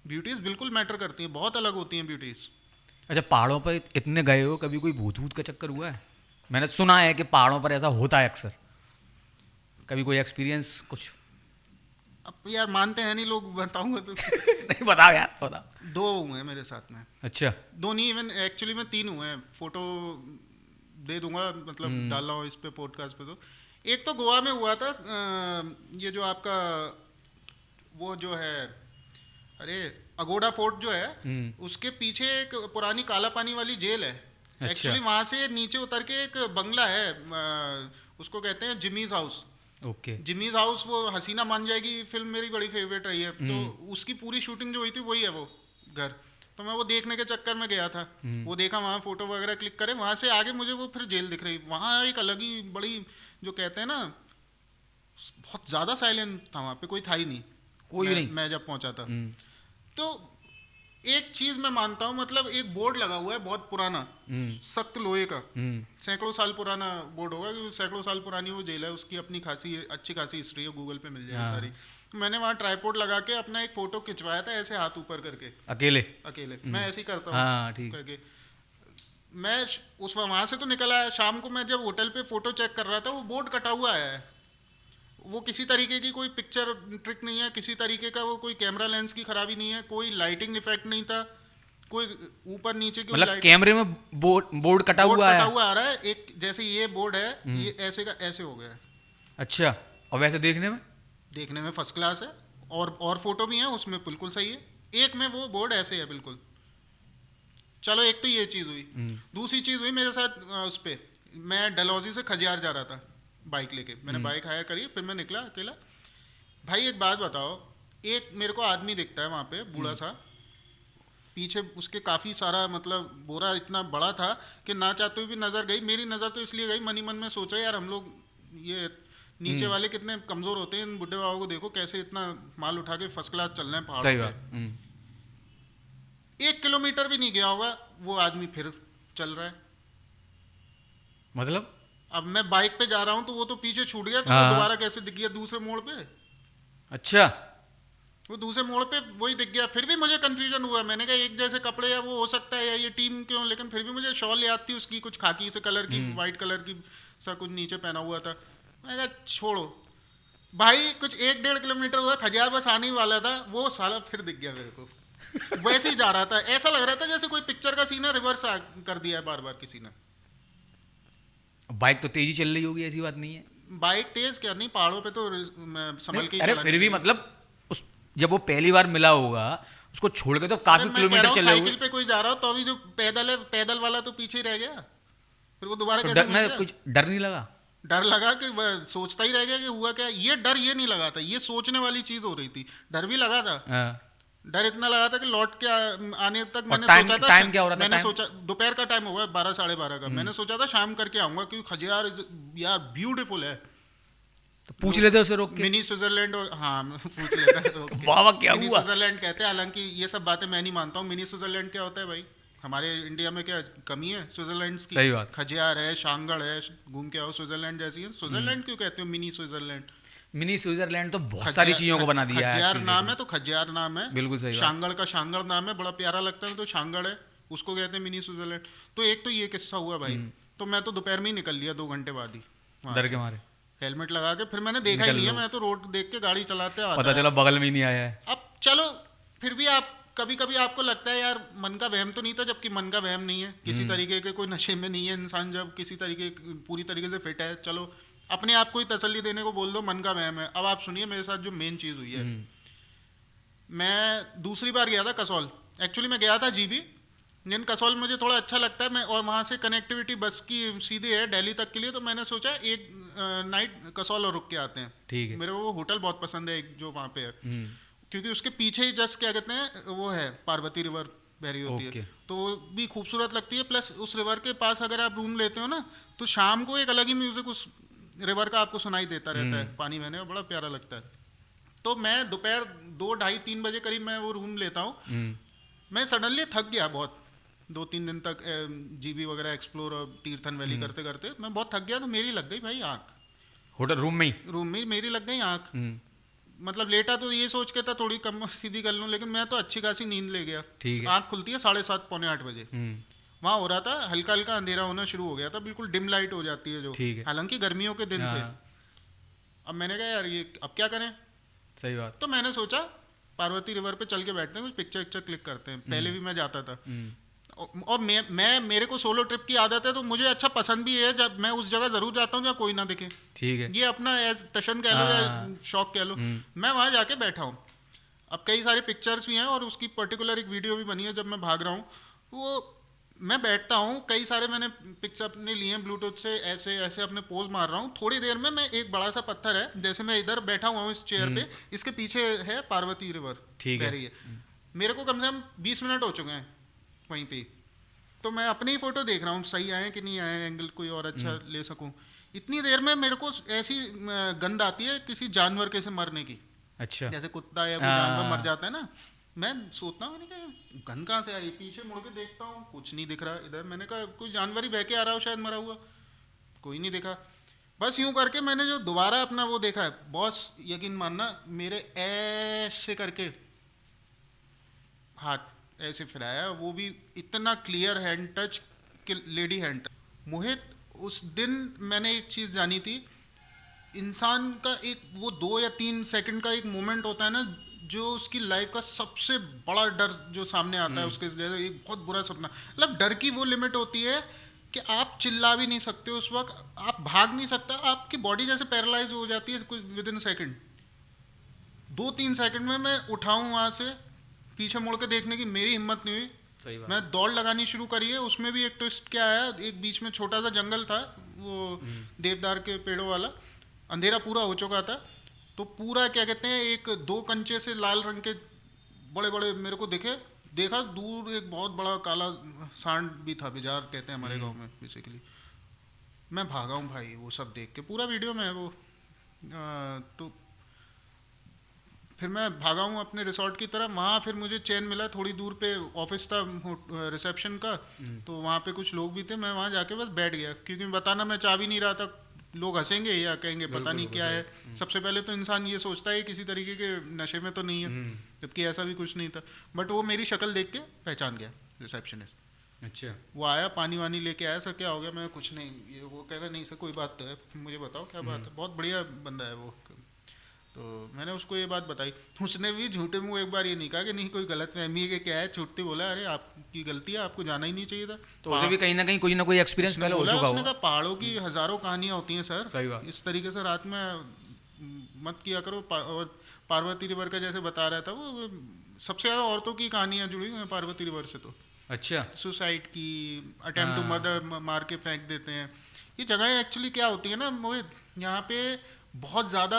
Speaker 1: ब्यूटीज बिल्कुल मैटर करती हैं, बहुत अलग होती हैं ब्यूटीज।
Speaker 3: अच्छा, पहाड़ों पर इतने गए हो, कभी कोई भूत वूत का चक्कर हुआ है? मैंने सुना है कि पहाड़ों पर ऐसा होता है अक्सर। कभी कोई एक्सपीरियंस कुछ?
Speaker 1: अब यार मानते हैं नहीं लोग, बताऊंगा तो।
Speaker 3: नहीं, बताओ यार, बताओ।
Speaker 1: 2 हुए हैं मेरे साथ में।
Speaker 3: अच्छा।
Speaker 1: 2 नहीं, इवन एक्चुअली में 3 हुए हैं। फोटो दे दूंगा, मतलब डाल रहा हूँ इस पे पॉडकास्ट पे। तो एक तो गोवा में हुआ था, ये जो आपका वो जो है, अरे अगोड़ा फोर्ट जो है, उसके पीछे एक पुरानी काला पानी वाली जेल है।
Speaker 3: अच्छा।
Speaker 1: एक्चुअली वहां से नीचे उतर के एक बंगला है, उसको कहते हैं Jimmy's house.
Speaker 3: Okay.
Speaker 1: Jimmy's house, वो हसीना मान जाएगी फिल्म मेरी बड़ी फेवरेट रही है, तो उसकी पूरी शूटिंग जो हुई थी वही है वो घर। तो मैं वो देखने के चक्कर में गया था, वो देखा, वहाँ फोटो वगैरह क्लिक करे, वहाँ से आगे मुझे वो फिर जेल दिख रही। वहाँ एक अलग ही बड़ी, जो कहते हैं ना, बहुत ज़्यादा साइलेंट था वहाँ पे, कोई था ही नहीं।
Speaker 3: कोई नहीं।
Speaker 1: मैं जब पहुँचा था तो एक चीज मैं मानता हूँ, मतलब एक बोर्ड लगा हुआ है बहुत पुराना, सख्त लोहे का, सैकड़ों साल पुराना बोर्ड होगा, क्योंकि सैकड़ों साल पुरानी वो जेल है, उसकी अपनी खासी अच्छी खासी हिस्ट्री है, गूगल पे मिल जाएगी सारी। मैंने वहाँ ट्राइपॉड लगा के अपना एक फोटो खिंचवाया था, ऐसे हाथ ऊपर करके, अकेले मैं ऐसे ही करता हूँ करके। मैं उस वहाँ से तो निकल आया, शाम को मैं जब होटल पे फोटो चेक कर रहा था, वो बोर्ड कटा हुआ आया है। वो किसी तरीके की कोई पिक्चर ट्रिक नहीं है, किसी तरीके का वो कोई कैमरा लेंस की खराबी नहीं है, कोई लाइटिंग इफेक्ट नहीं था, कोई ऊपर नीचे की,
Speaker 3: मतलब कैमरे में बोर्ड कटा हुआ
Speaker 1: आ रहा है। एक जैसे ये बोर्ड है, ये ऐसे का ऐसे हो गया है।
Speaker 3: अच्छा। और वैसे देखने में
Speaker 1: फर्स्ट क्लास है, और फोटो भी है उसमें, बिल्कुल सही है। एक में वो बोर्ड ऐसे है बिल्कुल। चलो, एक तो ये चीज हुई। दूसरी चीज हुई मेरे साथ, उस पे मैं डलहौजी से खजियार जा रहा था बाइक लेके। मैंने बाइक हायर करी, फिर मैं निकला अकेला। भाई एक बात बताओ, एक मेरे को आदमी दिखता है वहाँ पे, बूढ़ा सा, पीछे उसके काफ़ी सारा, मतलब बोरा इतना बड़ा था कि ना चाहते हुए भी नज़र गई। मेरी नज़र तो इसलिए गई, मनी मन में सोचा यार हम लोग ये नीचे वाले कितने कमज़ोर होते हैं, इन बुढ़े बाबू को देखो कैसे इतना माल उठा के फर्स्ट क्लास चल रहे हैं पहाड़ों पे। 1 किलोमीटर भी नहीं गया होगा, वो आदमी फिर चल रहा है।
Speaker 3: मतलब
Speaker 1: अब मैं बाइक पे जा रहा हूँ तो वो तो पीछे छूट गया, तो वो दोबारा कैसे दिख गया दूसरे मोड़ पे?
Speaker 3: अच्छा।
Speaker 1: वो दूसरे मोड़ पे वही दिख गया। फिर भी मुझे कंफ्यूजन हुआ, मैंने कहा एक जैसे कपड़े या वो हो सकता है, या ये टीम क्यों, लेकिन फिर भी मुझे शॉल याद थी उसकी, कुछ खाकी से कलर की, वाइट कलर की सा कुछ नीचे पहना हुआ था। मैं कहा छोड़ो भाई, कुछ 1-1.5 किलोमीटर हुआ, खजियार बस आने ही वाला था, वो साला फिर दिख गया मेरे को। वैसे ही जा रहा था, ऐसा लग रहा था जैसे कोई पिक्चर का सीन है, रिवर्स कर दिया है बार बार किसी ने।
Speaker 3: बाइक तो तेजी चल रही होगी, ऐसी बात नहीं है?
Speaker 1: बाइक तेज क्या नहीं, पहाड़ों पे तो संभल के।
Speaker 3: अरे फिर भी मतलब उस जब वो पहली बार मिला होगा, उसको छोड़ के तो काफी किलोमीटर चले होंगे।
Speaker 1: साइकिल पे कोई जा रहा हो तो अभी जो पैदल है, पैदल वाला तो पीछे रह गया, फिर वो दोबारा
Speaker 3: तो
Speaker 1: कैसे
Speaker 3: कुछ डर नहीं लगा?
Speaker 1: डर लगा कि सोचता ही रह गया कि हुआ क्या। ये डर ये नहीं लगा था, ये सोचने वाली चीज हो रही थी। डर भी लगा था, डर इतना लगा था कि लौट के आने तक मैंने सोचा था।
Speaker 3: टाइम क्या हो रहा था?
Speaker 1: मैंने सोचा दोपहर का टाइम होगा, 12-12:30 का। मैंने सोचा था शाम करके आऊंगा, क्योंकि खजियार यार ब्यूटीफुल है।
Speaker 3: तो पूछ लेते उसे रोक के,
Speaker 1: मिनी स्विट्जरलैंड। हाँ पूछ लेता है रोक के।
Speaker 3: वाह क्या
Speaker 1: मिनी
Speaker 3: हुआ?
Speaker 1: स्विट्जरलैंड कहते हैं, हालांकि ये सब बातें मैं नहीं मानता हूँ। मिनी स्विट्जरलैंड क्या होता है भाई? हमारे इंडिया में क्या कमी है स्विट्जरलैंड की?
Speaker 3: सही बात।
Speaker 1: खजियार है, शांगड़ है, घूम के आओ, स्विट्जरलैंड जैसी है। स्विट्जरलैंड क्यों कहते हो मिनी स्विट्जरलैंड?
Speaker 3: मिनी स्विट्जरलैंड तो बहुत सारी चीजों को बना दिया है।
Speaker 1: खजियार नाम है तो खजियार नाम है,
Speaker 3: बिल्कुल सही।
Speaker 1: शांगड़ का शांगड़ नाम है, बड़ा प्यारा लगता है तो शांगड़ है, उसको कहते हैं मिनी स्विट्जरलैंड। तो एक तो ये किस्सा हुआ भाई। तो मैं तो दोपहर में ही निकल लिया 2 घंटे बाद ही,
Speaker 3: डर के मारे,
Speaker 1: हेलमेट लगा के। फिर मैंने देखा ही नहीं है, मैं तो रोड देख के गाड़ी चलाते आता,
Speaker 3: पता चला बगल में ही नहीं आया है।
Speaker 1: अब चलो, फिर भी आप कभी कभी आपको लगता है यार मन का वहम तो नहीं था, जबकि मन का वहम नहीं है किसी तरीके के, कोई नशे में नहीं है इंसान, जब किसी तरीके पूरी तरीके से फिट है, चलो अपने आप को ही तसल्ली देने को बोल दो मन का वहम है। अब आप सुनिए मेरे साथ जो मेन चीज़ हुई है। मैं दूसरी बार गया था कसौल। एक्चुअली मैं गया था जीबी, लेकिन कसौल मुझे थोड़ा अच्छा लगता है, मैं और वहाँ से कनेक्टिविटी बस की सीधे है दिल्ली तक के लिए, तो मैंने सोचा एक नाइट कसौल और रुक के आते हैं।
Speaker 3: ठीक है।
Speaker 1: मेरे को वो होटल बहुत पसंद है एक जो वहाँ पे है, क्योंकि उसके पीछे ही जस्ट क्या कहते हैं वो है, पार्वती रिवर बह रही होती है, तो वो भी खूबसूरत लगती है। प्लस उस रिवर के पास अगर आप रूम लेते हो ना, तो शाम को एक अलग ही म्यूजिक उस रिवर का आपको सुनाई देता रहता है, पानी बहने में, बड़ा प्यारा लगता है। तो मैं दोपहर 2, 2:30, 3 बजे करीब मैं वो रूम लेता हूँ। मैं सडनली थक गया बहुत, 2-3 दिन तक जीबी वगैरह एक्सप्लोर और तीर्थन वैली करते करते मैं बहुत थक गया। तो मेरी लग गई भाई आँख,
Speaker 3: होटल रूम में ही
Speaker 1: मेरी लग गई आँख। मतलब लेटा तो ये सोच के था थोड़ी कम सीधी कर लूँ, लेकिन मैं तो अच्छी खासी नींद ले गया।
Speaker 2: ठीक है।
Speaker 1: आँख खुलती है 7:30 पौने 8 बजे। वहाँ हो रहा था, हल्का हल्का अंधेरा होना शुरू हो गया था, बिल्कुल डिम लाइट हो जाती है जो,
Speaker 2: ठीक है।
Speaker 1: हालांकि गर्मियों के दिन थे।
Speaker 2: हाँ,
Speaker 1: अब मैंने कहा यार ये अब क्या करें,
Speaker 2: सही बात।
Speaker 1: तो मैंने सोचा पार्वती रिवर पे चल के बैठते हैं, कुछ पिक्चर पिक्चर क्लिक करते हैं। पहले भी मैं जाता था, और मैं मेरे को सोलो ट्रिप की आदत है, तो मुझे अच्छा पसंद भी है जब मैं उस जगह जरूर जाता हूँ जहाँ कोई ना दिखे।
Speaker 2: ठीक है।
Speaker 1: ये अपना एज टशन कह लो या
Speaker 2: हाँ।
Speaker 1: शौक कह लो। मैं वहाँ जाके बैठा हूँ। अब कई सारे पिक्चर्स भी हैं और उसकी पर्टिकुलर एक वीडियो भी बनी है जब मैं भाग रहा हूँ। वो मैं बैठता हूँ, कई सारे मैंने पिक्चर अपने लिए हैं ब्लूटूथ से, ऐसे ऐसे अपने पोज मार रहा हूँ। थोड़ी देर में मैं एक बड़ा सा पत्थर है, जैसे मैं इधर बैठा हुआ हूँ इस चेयर पे, इसके पीछे है पार्वती रिवर
Speaker 2: ठीक
Speaker 1: बह
Speaker 2: है।
Speaker 1: रही है। मेरे को कम से कम 20 मिनट हो चुके हैं वहीं पे, तो मैं अपनी ही फोटो देख रहा हूँ सही आए कि नहीं आए, एंगल कोई और अच्छा ले सकूँ। इतनी देर में मेरे को ऐसी गंध आती है किसी जानवर के से मरने की,
Speaker 2: अच्छा।
Speaker 1: जैसे कुत्ता या कोई जानवर मर जाता है ना। मैं सोचता हूँ, मैंने कहा गंध कहाँ से आई, पीछे मुड़ के देखता हूँ कुछ नहीं दिख रहा इधर। मैंने कहा कोई जानवर ही बह के आ रहा हो शायद मरा हुआ, कोई नहीं दिखा। बस यूं करके मैंने जो दोबारा अपना वो देखा है, बॉस यकीन मानना, मेरे ऐसे करके हाथ ऐसे फिराया, वो भी इतना क्लियर हैंड टच कि लेडी हैंड टच। मोहित, उस दिन मैंने एक चीज़ जानी थी, इंसान का एक वो 2 या 3 सेकंड का एक मोमेंट होता है ना, जो उसकी लाइफ का सबसे बड़ा डर जो सामने आता है उसके जैसे एक बहुत बुरा सपना। मतलब डर की वो लिमिट होती है कि आप चिल्ला भी नहीं सकते उस वक्त, आप भाग नहीं सकता, आपकी बॉडी जैसे पैरालाइज हो जाती है कुछ विद इन सेकेंड। 2-3 सेकंड में मैं उठाऊं वहां से, पीछे मुड़ के देखने की मेरी हिम्मत नहीं हुई।
Speaker 2: सही बात।
Speaker 1: मैं दौड़ लगानी शुरू करी है। उसमें भी एक ट्विस्ट क्या आया, एक बीच में छोटा सा जंगल था, वो देवदार के पेड़ों वाला, अंधेरा पूरा हो चुका था, तो पूरा क्या कहते हैं, एक 2 कंचे से लाल रंग के बड़े बड़े मेरे को देखा दूर एक बहुत बड़ा काला सांड भी था, बिजार कहते हैं हमारे गांव में बेसिकली। मैं भागा हूँ भाई वो सब देख के, पूरा वीडियो में है वो। तो फिर मैं भागा हूँ अपने रिसोर्ट की तरफ। वहाँ फिर मुझे चैन मिला, थोड़ी दूर पे ऑफिस था रिसेप्शन का, तो वहाँ पे कुछ लोग भी थे। मैं वहाँ जाके बस बैठ गया, क्योंकि बताना मैं चाह भी नहीं रहा था, लोग हंसेंगे या कहेंगे पता नहीं क्या है। सबसे पहले तो इंसान ये सोचता है किसी तरीके के नशे में तो नहीं है, जबकि ऐसा भी कुछ नहीं था। बट वो मेरी शक्ल देख के पहचान गया रिसेप्शनिस्ट।
Speaker 2: अच्छा।
Speaker 1: वो आया, पानी वानी लेके आया, सर क्या हो गया? मैं कुछ नहीं, ये वो कह रहा नहीं सर कोई बात तो है, मुझे बताओ क्या बात है। बहुत बढ़िया बंदा है वो। तो मैंने उसको ये बात बताई, उसने भी झूठे मुंह एक बार ये नहीं कहा कि नहीं कोई गलत फहमी है कि क्या है, छूटती बोला अरे आपकी गलती है, आपको जाना ही नहीं चाहिए था।
Speaker 3: तो उसे भी कहीं ना कहीं कोई ना कोई एक्सपीरियंस पहले हो चुका
Speaker 1: उसने
Speaker 3: होगा।
Speaker 1: कहा पहाड़ों की हजारों कहानियां होती हैं सर,
Speaker 2: सही बात।
Speaker 1: इस तरीके से रात में मत किया करो। और पार्वती रिवर का जैसे बता रहा था वो, सबसे ज्यादा औरतों की कहानियां जुड़ी हुई हैं पार्वती रिवर से। तो
Speaker 2: अच्छा।
Speaker 1: सुसाइड की, अटेम्प्ट टू मर्डर, मार के फेंक देते हैं। ये जगह एक्चुअली क्या होती है ना मोहित, यहाँ पे बहुत ज़्यादा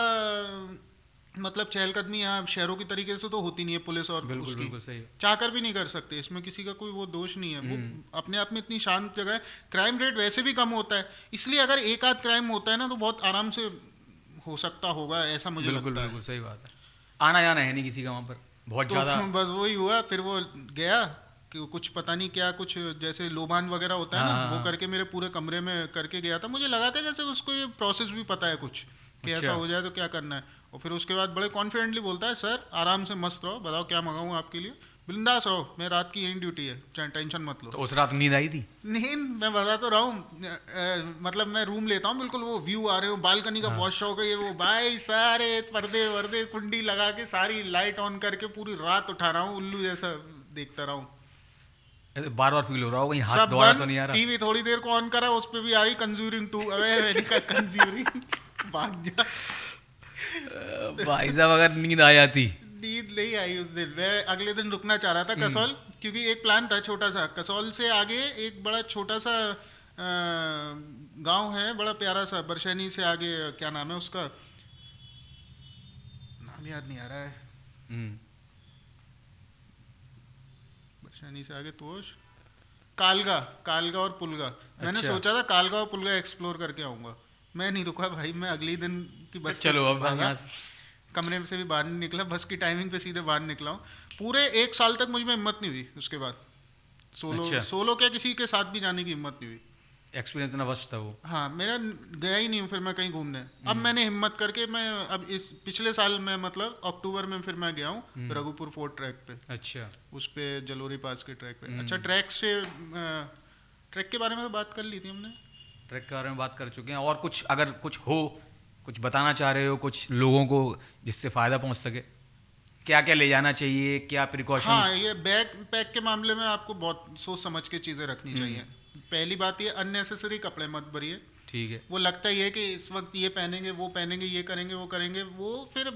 Speaker 1: मतलब चहलकदमी यहाँ शहरों की तरीके से तो होती नहीं है। पुलिस और
Speaker 2: बिल्कुल
Speaker 1: उसकी
Speaker 2: बिल्कुल सही।
Speaker 1: चाहकर भी नहीं कर सकते, इसमें किसी का कोई वो दोष नहीं है। वो अपने आप में इतनी शांत जगह है, क्राइम रेट वैसे भी कम होता है, इसलिए अगर एक आध क्राइम होता है ना तो बहुत आराम से हो सकता होगा, ऐसा मुझे
Speaker 2: बिल्कुल
Speaker 1: लगता है।
Speaker 2: बिल्कुल सही बात है। आना जाना है नहीं किसी का वहाँ पर बहुत
Speaker 1: तो
Speaker 2: ज़्यादा।
Speaker 1: बस वही हुआ, फिर वो गया कि कुछ पता नहीं क्या, कुछ जैसे लोबान वगैरह होता है ना,
Speaker 2: हाँ,
Speaker 1: वो
Speaker 2: हाँ।
Speaker 1: करके मेरे पूरे कमरे में करके गया था। मुझे लगा था जैसे उसको ये प्रोसेस भी पता है कुछ कि
Speaker 2: अच्छा।
Speaker 1: ऐसा हो जाए तो क्या करना है। और फिर उसके बाद बड़े कॉन्फिडेंटली बोलता है सर आराम से मस्त रहो, बताओ क्या मंगाऊँ आपके लिए, बिंदास रहो, मैं रात की यही ड्यूटी है, टेंशन मत लो।
Speaker 3: तो उस रात नींद आई थी?
Speaker 1: नींद मैं बता तो रहा हूँ, मतलब मैं रूम लेता हूँ, बिल्कुल वो व्यू आ रहे हो, बालकनी का बहुत शौक है ये वो भाई, सारे पर्दे वर्दे कुंडी लगा के सारी लाइट ऑन करके पूरी रात उठा रहा हूँ, उल्लू जैसा देखता रहा हूँ।
Speaker 3: बार बार फील हो रहा हो कहीं हाथ
Speaker 1: सब
Speaker 3: दोबारा
Speaker 1: बंद,
Speaker 3: तो नहीं आ रहा?
Speaker 1: टीवी थोड़ी देर को ऑन करा, उस पे भी आ रही कंज्यूरिंग 2। अबे मैंने कहा कंज्यूरिंग भाग जा।
Speaker 3: भाई साहब अगर नींद आ जाती।
Speaker 1: नींद नहीं आई उस दिन। मैं अगले दिन रुकना चाह रहा था कसौल, क्योंकि एक प्लान था छोटा सा। कसौल से आगे एक बड़ा छोटा सा गांव है, बड़ा प्यारा सा, बरशैनी से आगे, क्या नाम है उसका, नाम याद नहीं आ रहा है। बरशैनी से आगे तो कालगा, कालगा और पुलगा। मैंने
Speaker 2: अच्छा।
Speaker 1: सोचा था कालगा और पुलगा एक्सप्लोर करके आऊंगा, मैं नहीं रुका भाई। मैं अगले दिन की बस
Speaker 3: चलो अब
Speaker 1: भागा,
Speaker 3: यहाँ से।
Speaker 1: कमरे से भी बाहर नहीं निकला, बस की टाइमिंग पे सीधे बाहर निकला हूँ। पूरे 1 साल तक मुझ में हिम्मत नहीं हुई उसके बाद। सोलो
Speaker 2: अच्छा।
Speaker 1: सोलो क्या, किसी के साथ भी जाने की हिम्मत नहीं हुई।
Speaker 3: एक्सपीरियंस इतना वर्स्ट था वो।
Speaker 1: हाँ, मेरा गया ही नहीं हूँ फिर मैं कहीं घूमने। अब मैंने हिम्मत करके मैं अब इस पिछले साल में मतलब अक्टूबर में फिर मैं गया हूँ रघुपुर फोर्ट ट्रैक पे,
Speaker 3: अच्छा।
Speaker 1: उस पे जलोरी पास के ट्रैक पे। अच्छा, ट्रैक के बारे में तो बात कर ली थी हमने।
Speaker 3: ट्रैक के बारे में बात कर चुके हैं, और कुछ अगर कुछ हो, कुछ बताना चाह रहे हो कुछ लोगों को जिससे फ़ायदा पहुंच सके, क्या क्या ले जाना चाहिए, क्या प्रिकॉशंस?
Speaker 1: हाँ, ये बैग पैक के मामले में आपको बहुत सोच समझ के चीज़ें रखनी चाहिए। पहली बात ये, अननेसेसरी कपड़े मत भरिए।
Speaker 3: ठीक है।
Speaker 1: वो लगता ही है कि इस वक्त ये पहनेंगे, वो पहनेंगे, ये करेंगे, वो करेंगे, वो फिर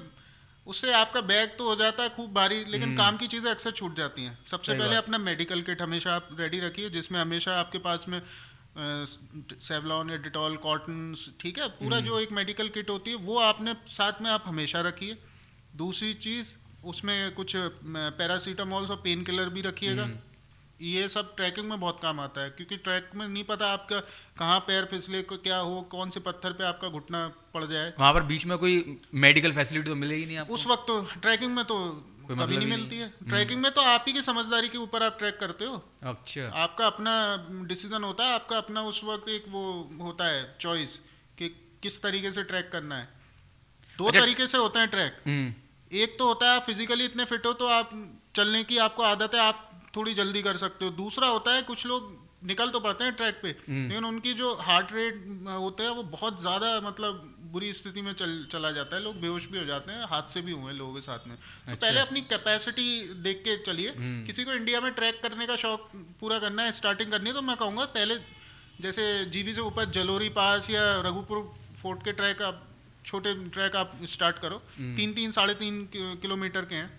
Speaker 1: उससे आपका बैग तो हो जाता है खूब भारी, लेकिन काम की चीज़ें अक्सर छूट जाती हैं। सबसे
Speaker 3: सही
Speaker 1: पहले
Speaker 3: बात।
Speaker 1: अपना मेडिकल किट हमेशा आप रेडी रखिए, जिसमें हमेशा आपके पास में सेवलॉन या डिटॉल, कॉटन, ठीक है, पूरा जो एक मेडिकल किट होती है वो आपने साथ में आप हमेशा रखिए। दूसरी चीज़, उसमें कुछ पैरासीटामॉल और पेन किलर भी रखिएगा। ये सब ट्रैकिंग में बहुत काम आता है, क्योंकि ट्रैक में नहीं पता आपका कहाँ पैर फिसले, को क्या हो, कौन से पत्थर पे आपका घुटना पड़ जाए।
Speaker 3: वहाँ पर बीच में कोई मेडिकल फैसिलिटी तो मिलेगी नहीं आपको?
Speaker 1: उस वक्त तो ट्रैकिंग में तो
Speaker 3: कोई
Speaker 1: कभी
Speaker 3: मतलब
Speaker 1: नहीं
Speaker 3: ही
Speaker 1: मिलती है। ट्रैकिंग में तो आप ही की समझदारी के ऊपर आप ट्रैक करते हो।
Speaker 3: अच्छा।
Speaker 1: आपका अपना डिसीजन होता है, आपका अपना उस वक्त एक वो होता है चॉइस कि किस तरीके से ट्रैक करना है। दो
Speaker 3: अच्छा।
Speaker 1: तरीके से होता है ट्रैक। एक तो होता है आप फिजिकली इतने फिट हो तो आप चलने की आपको आदत है, आप थोड़ी जल्दी कर सकते हो। दूसरा होता है कुछ लोग निकल तो पड़ते हैं ट्रैक पे, लेकिन उनकी जो हार्ट रेट होता है वो बहुत ज़्यादा मतलब बुरी स्थिति में चला जाता है। लोग बेहोश भी हो जाते हैं, हादसे भी हुए हैं लोगों के साथ में। तो पहले अपनी कैपेसिटी देख के चलिए। किसी को इंडिया में ट्रैक करने का शौक पूरा करना है, स्टार्टिंग करनी है, तो मैं कहूँगा पहले जैसे जीबी से ऊपर जलोरी पास या रघुपुर फोर्ट के ट्रैक, आप छोटे ट्रैक आप स्टार्ट करो। 3-3 3.5 किलोमीटर के हैं।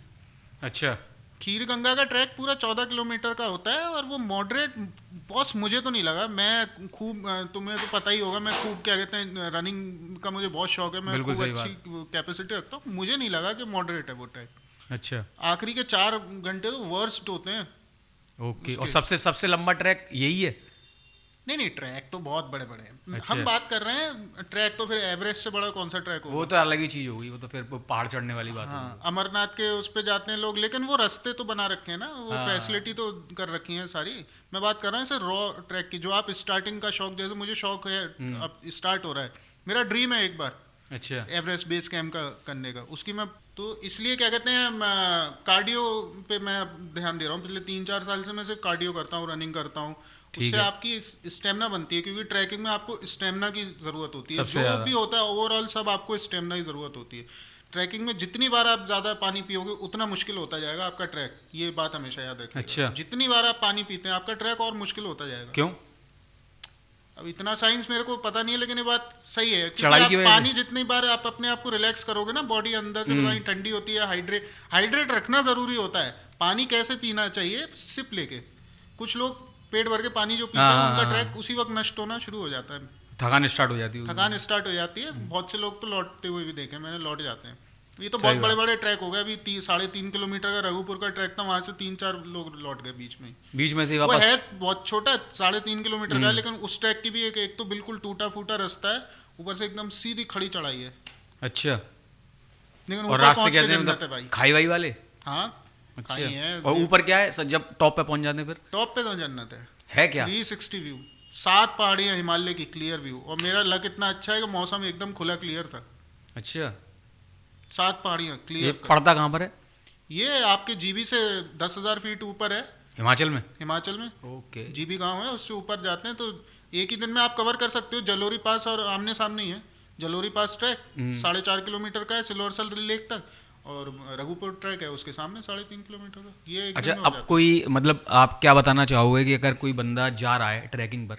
Speaker 3: अच्छा।
Speaker 1: खीर गंगा का ट्रैक पूरा 14 किलोमीटर का होता है, और वो मॉडरेट, बॉस मुझे तो नहीं लगा, मैं खूब, तुम्हें तो पता ही होगा, मैं खूब क्या कहते हैं रनिंग का मुझे बहुत शौक है, मैं
Speaker 3: बिल्कुल
Speaker 1: खूब
Speaker 3: सही
Speaker 1: अच्छी कैपेसिटी रखता हूँ। मुझे नहीं लगा कि मॉडरेट है वो ट्रैक।
Speaker 3: अच्छा।
Speaker 1: आखिरी के 4 घंटे तो वर्स्ट होते हैं।
Speaker 3: ओके। और सबसे सबसे लंबा ट्रैक यही है?
Speaker 1: नहीं, ट्रैक तो बहुत बड़े बड़े हैं।
Speaker 3: अच्छा।
Speaker 1: हम बात कर रहे हैं ट्रैक, तो फिर एवरेस्ट से बड़ा कौन सा ट्रैक होगा?
Speaker 3: वो तो अलग ही चीज़ होगी, वो तो फिर पहाड़ चढ़ने वाली बात होगी।
Speaker 1: हाँ, अमरनाथ के उस पे जाते हैं लोग, लेकिन वो रास्ते तो बना रखे हैं ना, वो
Speaker 3: हाँ।
Speaker 1: फैसिलिटी तो कर रखी है सारी। मैं बात कर रहा हूँ सर रॉ ट्रैक की, जो आप स्टार्टिंग का शौक, जैसे मुझे शौक है, अब स्टार्ट हो रहा है, मेरा ड्रीम है एक बार
Speaker 3: अच्छा।
Speaker 1: एवरेस्ट बेस कैंप का करने का। उसकी मैं तो इसलिए क्या कहते हैं कार्डियो पे मैं ध्यान दे रहा हूँ। पिछले 3-4 साल से मैं सिर्फ कार्डियो करता हूँ, रनिंग करता हूँ। उससे आपकी स्टेमिना बनती है, क्योंकि ट्रैकिंग में आपको स्टेमिना की जरूरत होती है। जो भी होता है ओवरऑल सब आपको स्टेमिना की जरूरत होती है। ट्रैकिंग में जितनी बार आप ज़्यादा पानी पियोगे उतना मुश्किल होता जाएगा आपका ट्रैक, ये बात हमेशा याद रखिए।
Speaker 3: अच्छा।
Speaker 1: जितनी बार आप पानी पीते हैं आपका ट्रैक और मुश्किल होता जाएगा।
Speaker 3: क्यों?
Speaker 1: अब इतना साइंस मेरे को पता नहीं है, लेकिन ये बात सही है।
Speaker 3: चढ़ाई की वजह से।
Speaker 1: पानी जितनी बार आप अपने आप को रिलैक्स करोगे ना, बॉडी अंदर से बताइए ठंडी होती है, हाइड्रेट रखना जरूरी होता है। पानी कैसे पीना चाहिए? सिप लेके। कुछ लोग पेट भर के पानी जो पीते हैं उनका ट्रैक उसी वक्त नष्ट होना शुरू हो जाता है,
Speaker 3: थकान स्टार्ट हो जाती है।
Speaker 1: थकान स्टार्ट हो जाती है। बहुत से लोग तो लौटते हुए भी देखे मैंने, लौट जाते हैं। ये तो बहुत बड़े बड़े ट्रैक हो गए। अभी 3.5 किलोमीटर का रघुपुर का ट्रैक था, वहां से 3-4 लोग लौट गए बीच में
Speaker 3: से
Speaker 1: वो
Speaker 3: वापस।
Speaker 1: है बहुत छोटा, 3.5 किलोमीटर का है, लेकिन उस ट्रैक की भी एक तो बिल्कुल टूटा फूटा रास्ता है, ऊपर से एकदम सीधी खड़ी चढ़ाई है।
Speaker 3: अच्छा।
Speaker 1: लेकिन
Speaker 3: और रास्ते कैसे,
Speaker 1: मतलब
Speaker 3: खाई वाई वाले?
Speaker 1: हाँ,
Speaker 3: अच्छा।
Speaker 1: खाई है।
Speaker 3: और ऊपर क्या है जब टॉप पे पहुंच जाते फिर?
Speaker 1: टॉप पे तो जन्नत
Speaker 3: है क्या?
Speaker 1: 360 व्यू, 7 पहाड़ियां, हिमालय की क्लियर व्यू। और मेरा लक इतना अच्छा है कि मौसम एकदम खुला क्लियर था।
Speaker 3: अच्छा।
Speaker 1: 7 पहाड़ियां
Speaker 3: ये
Speaker 1: क्लियर।
Speaker 3: पड़ता कहाँ पर है?
Speaker 1: ये आपके जीबी से 10,000 फीट ऊपर है,
Speaker 3: हिमाचल में।
Speaker 1: हिमाचल में।
Speaker 3: ओके।
Speaker 1: जीबी गांव है, उससे ऊपर जाते हैं तो एक ही दिन में आप कवर कर सकते हो। जलोरी पास और आमने सामने ही है। जलोरी पास ट्रैक 4.5 किलोमीटर का है सिल्वर लेक तक, और रघुपुर ट्रैक है उसके सामने 3.5 किलोमीटर का। ये एक
Speaker 3: अच्छा,
Speaker 1: दिन में हो
Speaker 3: अब
Speaker 1: जाता है।
Speaker 3: कोई मतलब आप क्या बताना चाहोगे कि अगर कोई बंदा जा रहा है ट्रैकिंग पर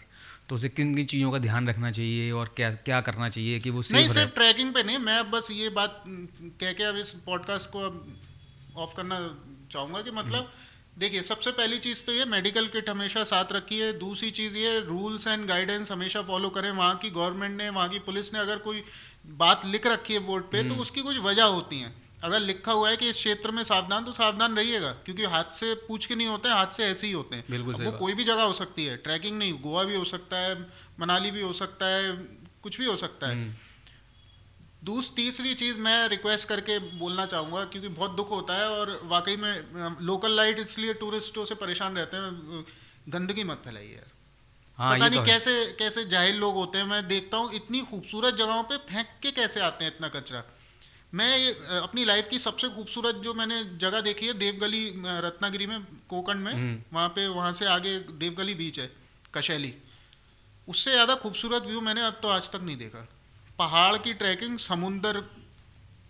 Speaker 3: तो उसे किन किन चीज़ों का ध्यान रखना चाहिए और क्या क्या करना चाहिए कि वो
Speaker 1: नहीं,
Speaker 3: सेफ रहे?
Speaker 1: सिर्फ ट्रैकिंग पे नहीं, मैं बस ये बात कह के अब इस पॉडकास्ट को अब ऑफ करना चाहूँगा कि मतलब देखिए, सबसे पहली चीज़ तो ये मेडिकल किट हमेशा साथ रखिए। दूसरी चीज़ ये रूल्स एंड गाइडेंस हमेशा फॉलो करें। वहाँ की गवर्नमेंट ने, वहाँ की पुलिस ने अगर कोई बात लिख रखी है बोर्ड पे तो उसकी कुछ वजह होती है। अगर लिखा हुआ है कि इस क्षेत्र में सावधान, तो सावधान रहिएगा, क्योंकि हाथ से पूछ के नहीं होते हैं, हाथ से ऐसे ही होते हैं।
Speaker 3: बिल्कुल सही
Speaker 1: वो
Speaker 3: बात।
Speaker 1: कोई भी जगह हो सकती है, ट्रैकिंग नहीं, गोवा भी हो सकता है, मनाली भी हो सकता है, कुछ भी हो सकता है। तीसरी चीज़ मैं रिक्वेस्ट करके बोलना चाहूँगा, क्योंकि बहुत दुख होता है और वाकई में लोकल लाइट इसलिए टूरिस्टों से परेशान रहते हैं, गंदगी मत फैलाइए यार।
Speaker 3: हाँ,
Speaker 1: पता
Speaker 3: ये
Speaker 1: नहीं
Speaker 3: तो है।
Speaker 1: कैसे कैसे जाहिल लोग होते हैं, मैं देखता हूँ इतनी खूबसूरत जगहों पे फेंक के कैसे आते हैं इतना कचरा। मैं ये अपनी लाइफ की सबसे खूबसूरत जो मैंने जगह देखी है देवगली, रत्नागिरी में, कोकण में, वहाँ पे, वहाँ से आगे देवगली बीच है, कशैली। उससे ज़्यादा खूबसूरत व्यू मैंने अब तो आज तक नहीं देखा। पहाड़ की ट्रैकिंग, समुंदर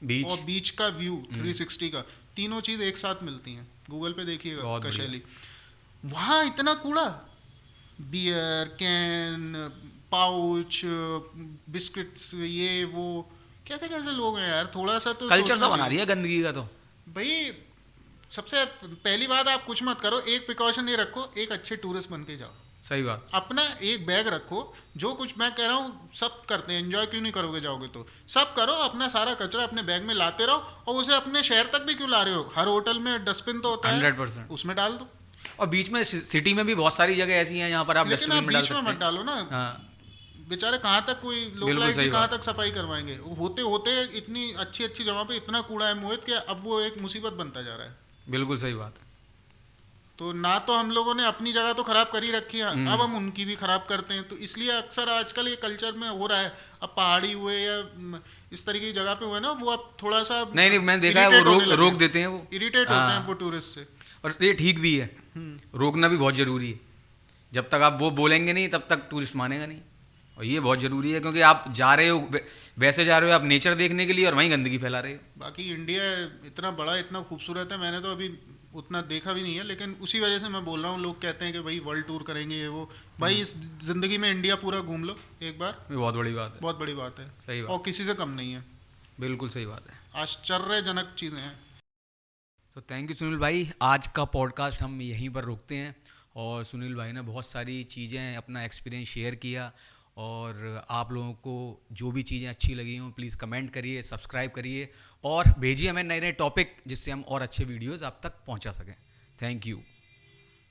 Speaker 3: बीच
Speaker 1: और बीच का व्यू 360 का, तीनों चीज़ एक साथ मिलती हैं। गूगल पे देखिएगा
Speaker 3: बहुत बढ़िया।
Speaker 1: कशैली। वहाँ इतना कूड़ा, बियर कैन, पाउच, बिस्किट्स, ये वो, कैसे कैसे लोग हैं यार, थोड़ा सा तो
Speaker 3: कल्चर सा
Speaker 1: सोचना
Speaker 3: बना
Speaker 1: चाहिए।
Speaker 3: दिया गंदगी का तो।
Speaker 1: भाई सबसे पहली बात, आप कुछ मत करो, एक प्रिकॉशन ये रखो, एक अच्छे टूरिस्ट बन के जाओ।
Speaker 3: सही बात।
Speaker 1: अपना एक बैग रखो, जो कुछ मैं कह रहा हूँ सब करते हैं, एंजॉय क्यों नहीं करोगे, जाओगे तो सब करो, अपना सारा कचरा अपने बैग में लाते रहो, और उसे अपने शहर तक भी क्यों ला रहे हो, हर होटल में डस्टबिन तो होता है,
Speaker 3: 100%।
Speaker 1: उसमें डाल दो।
Speaker 3: और बीच में सिटी में भी बहुत सारी जगह ऐसी हैं जहाँ पर आप
Speaker 1: लेकिन आप
Speaker 3: डस्टबिन में डाल
Speaker 1: बीच में
Speaker 3: सकते
Speaker 1: मत
Speaker 3: हैं।
Speaker 1: डालो ना,
Speaker 3: हाँ,
Speaker 1: बेचारे कहाँ तक कोई
Speaker 3: बिल्कुल
Speaker 1: लोकलाइट
Speaker 3: सही
Speaker 1: भी कहाँ
Speaker 3: बात।
Speaker 1: तक सफाई करवाएंगे, होते होते इतनी अच्छी अच्छी जगहों पे इतना कूड़ा है मोहित, कि अब वो एक मुसीबत बनता जा रहा है।
Speaker 3: बिल्कुल सही बात है।
Speaker 1: तो ना तो हम लोगों ने अपनी जगह तो खराब कर ही रखी है, अब हम उनकी भी खराब करते हैं। तो इसलिए अक्सर आजकल ये कल्चर में हो रहा है, अब पहाड़ी हुए या इस तरीके की जगह पे हुए ना, वो अब थोड़ा सा
Speaker 3: नहीं नहीं, मैंने देखा है वो
Speaker 1: irritate होने लगे।
Speaker 3: रोक देते हैं वो।
Speaker 1: इरिटेट होते हैं
Speaker 3: हाँ।
Speaker 1: वो टूरिस्ट से।
Speaker 3: और ये ठीक भी है, रोकना भी बहुत ज़रूरी है। जब तक आप वो बोलेंगे नहीं तब तक टूरिस्ट मानेगा नहीं। और ये बहुत ज़रूरी है, क्योंकि आप जा रहे हो वैसे जा रहे हो आप नेचर देखने के लिए, और वहीं गंदगी फैला रहे हो।
Speaker 1: बाकी इंडिया इतना बड़ा, इतना खूबसूरत है, मैंने तो अभी उतना देखा भी नहीं है, लेकिन उसी वजह से मैं बोल रहा हूँ। लोग कहते हैं कि भाई वर्ल्ड टूर करेंगे ये वो, भाई इस जिंदगी में इंडिया पूरा घूम लो एक बार,
Speaker 3: ये बहुत बड़ी बात है।
Speaker 1: बहुत बड़ी बात है।
Speaker 3: सही बात।
Speaker 1: और किसी से कम नहीं है,
Speaker 3: बिल्कुल सही बात है।
Speaker 1: आश्चर्यजनक चीज़ें हैं।
Speaker 3: तो थैंक यू सुनील भाई, आज का पॉडकास्ट हम यहीं पर रोकते हैं। और सुनील भाई ने बहुत सारी चीज़ें, अपना एक्सपीरियंस शेयर किया, और आप लोगों को जो भी चीज़ें अच्छी लगी हों प्लीज़ कमेंट करिए, सब्सक्राइब करिए, और भेजिए हमें नए नए टॉपिक, जिससे हम और अच्छे वीडियोज़ आप तक पहुंचा सकें। Thank you.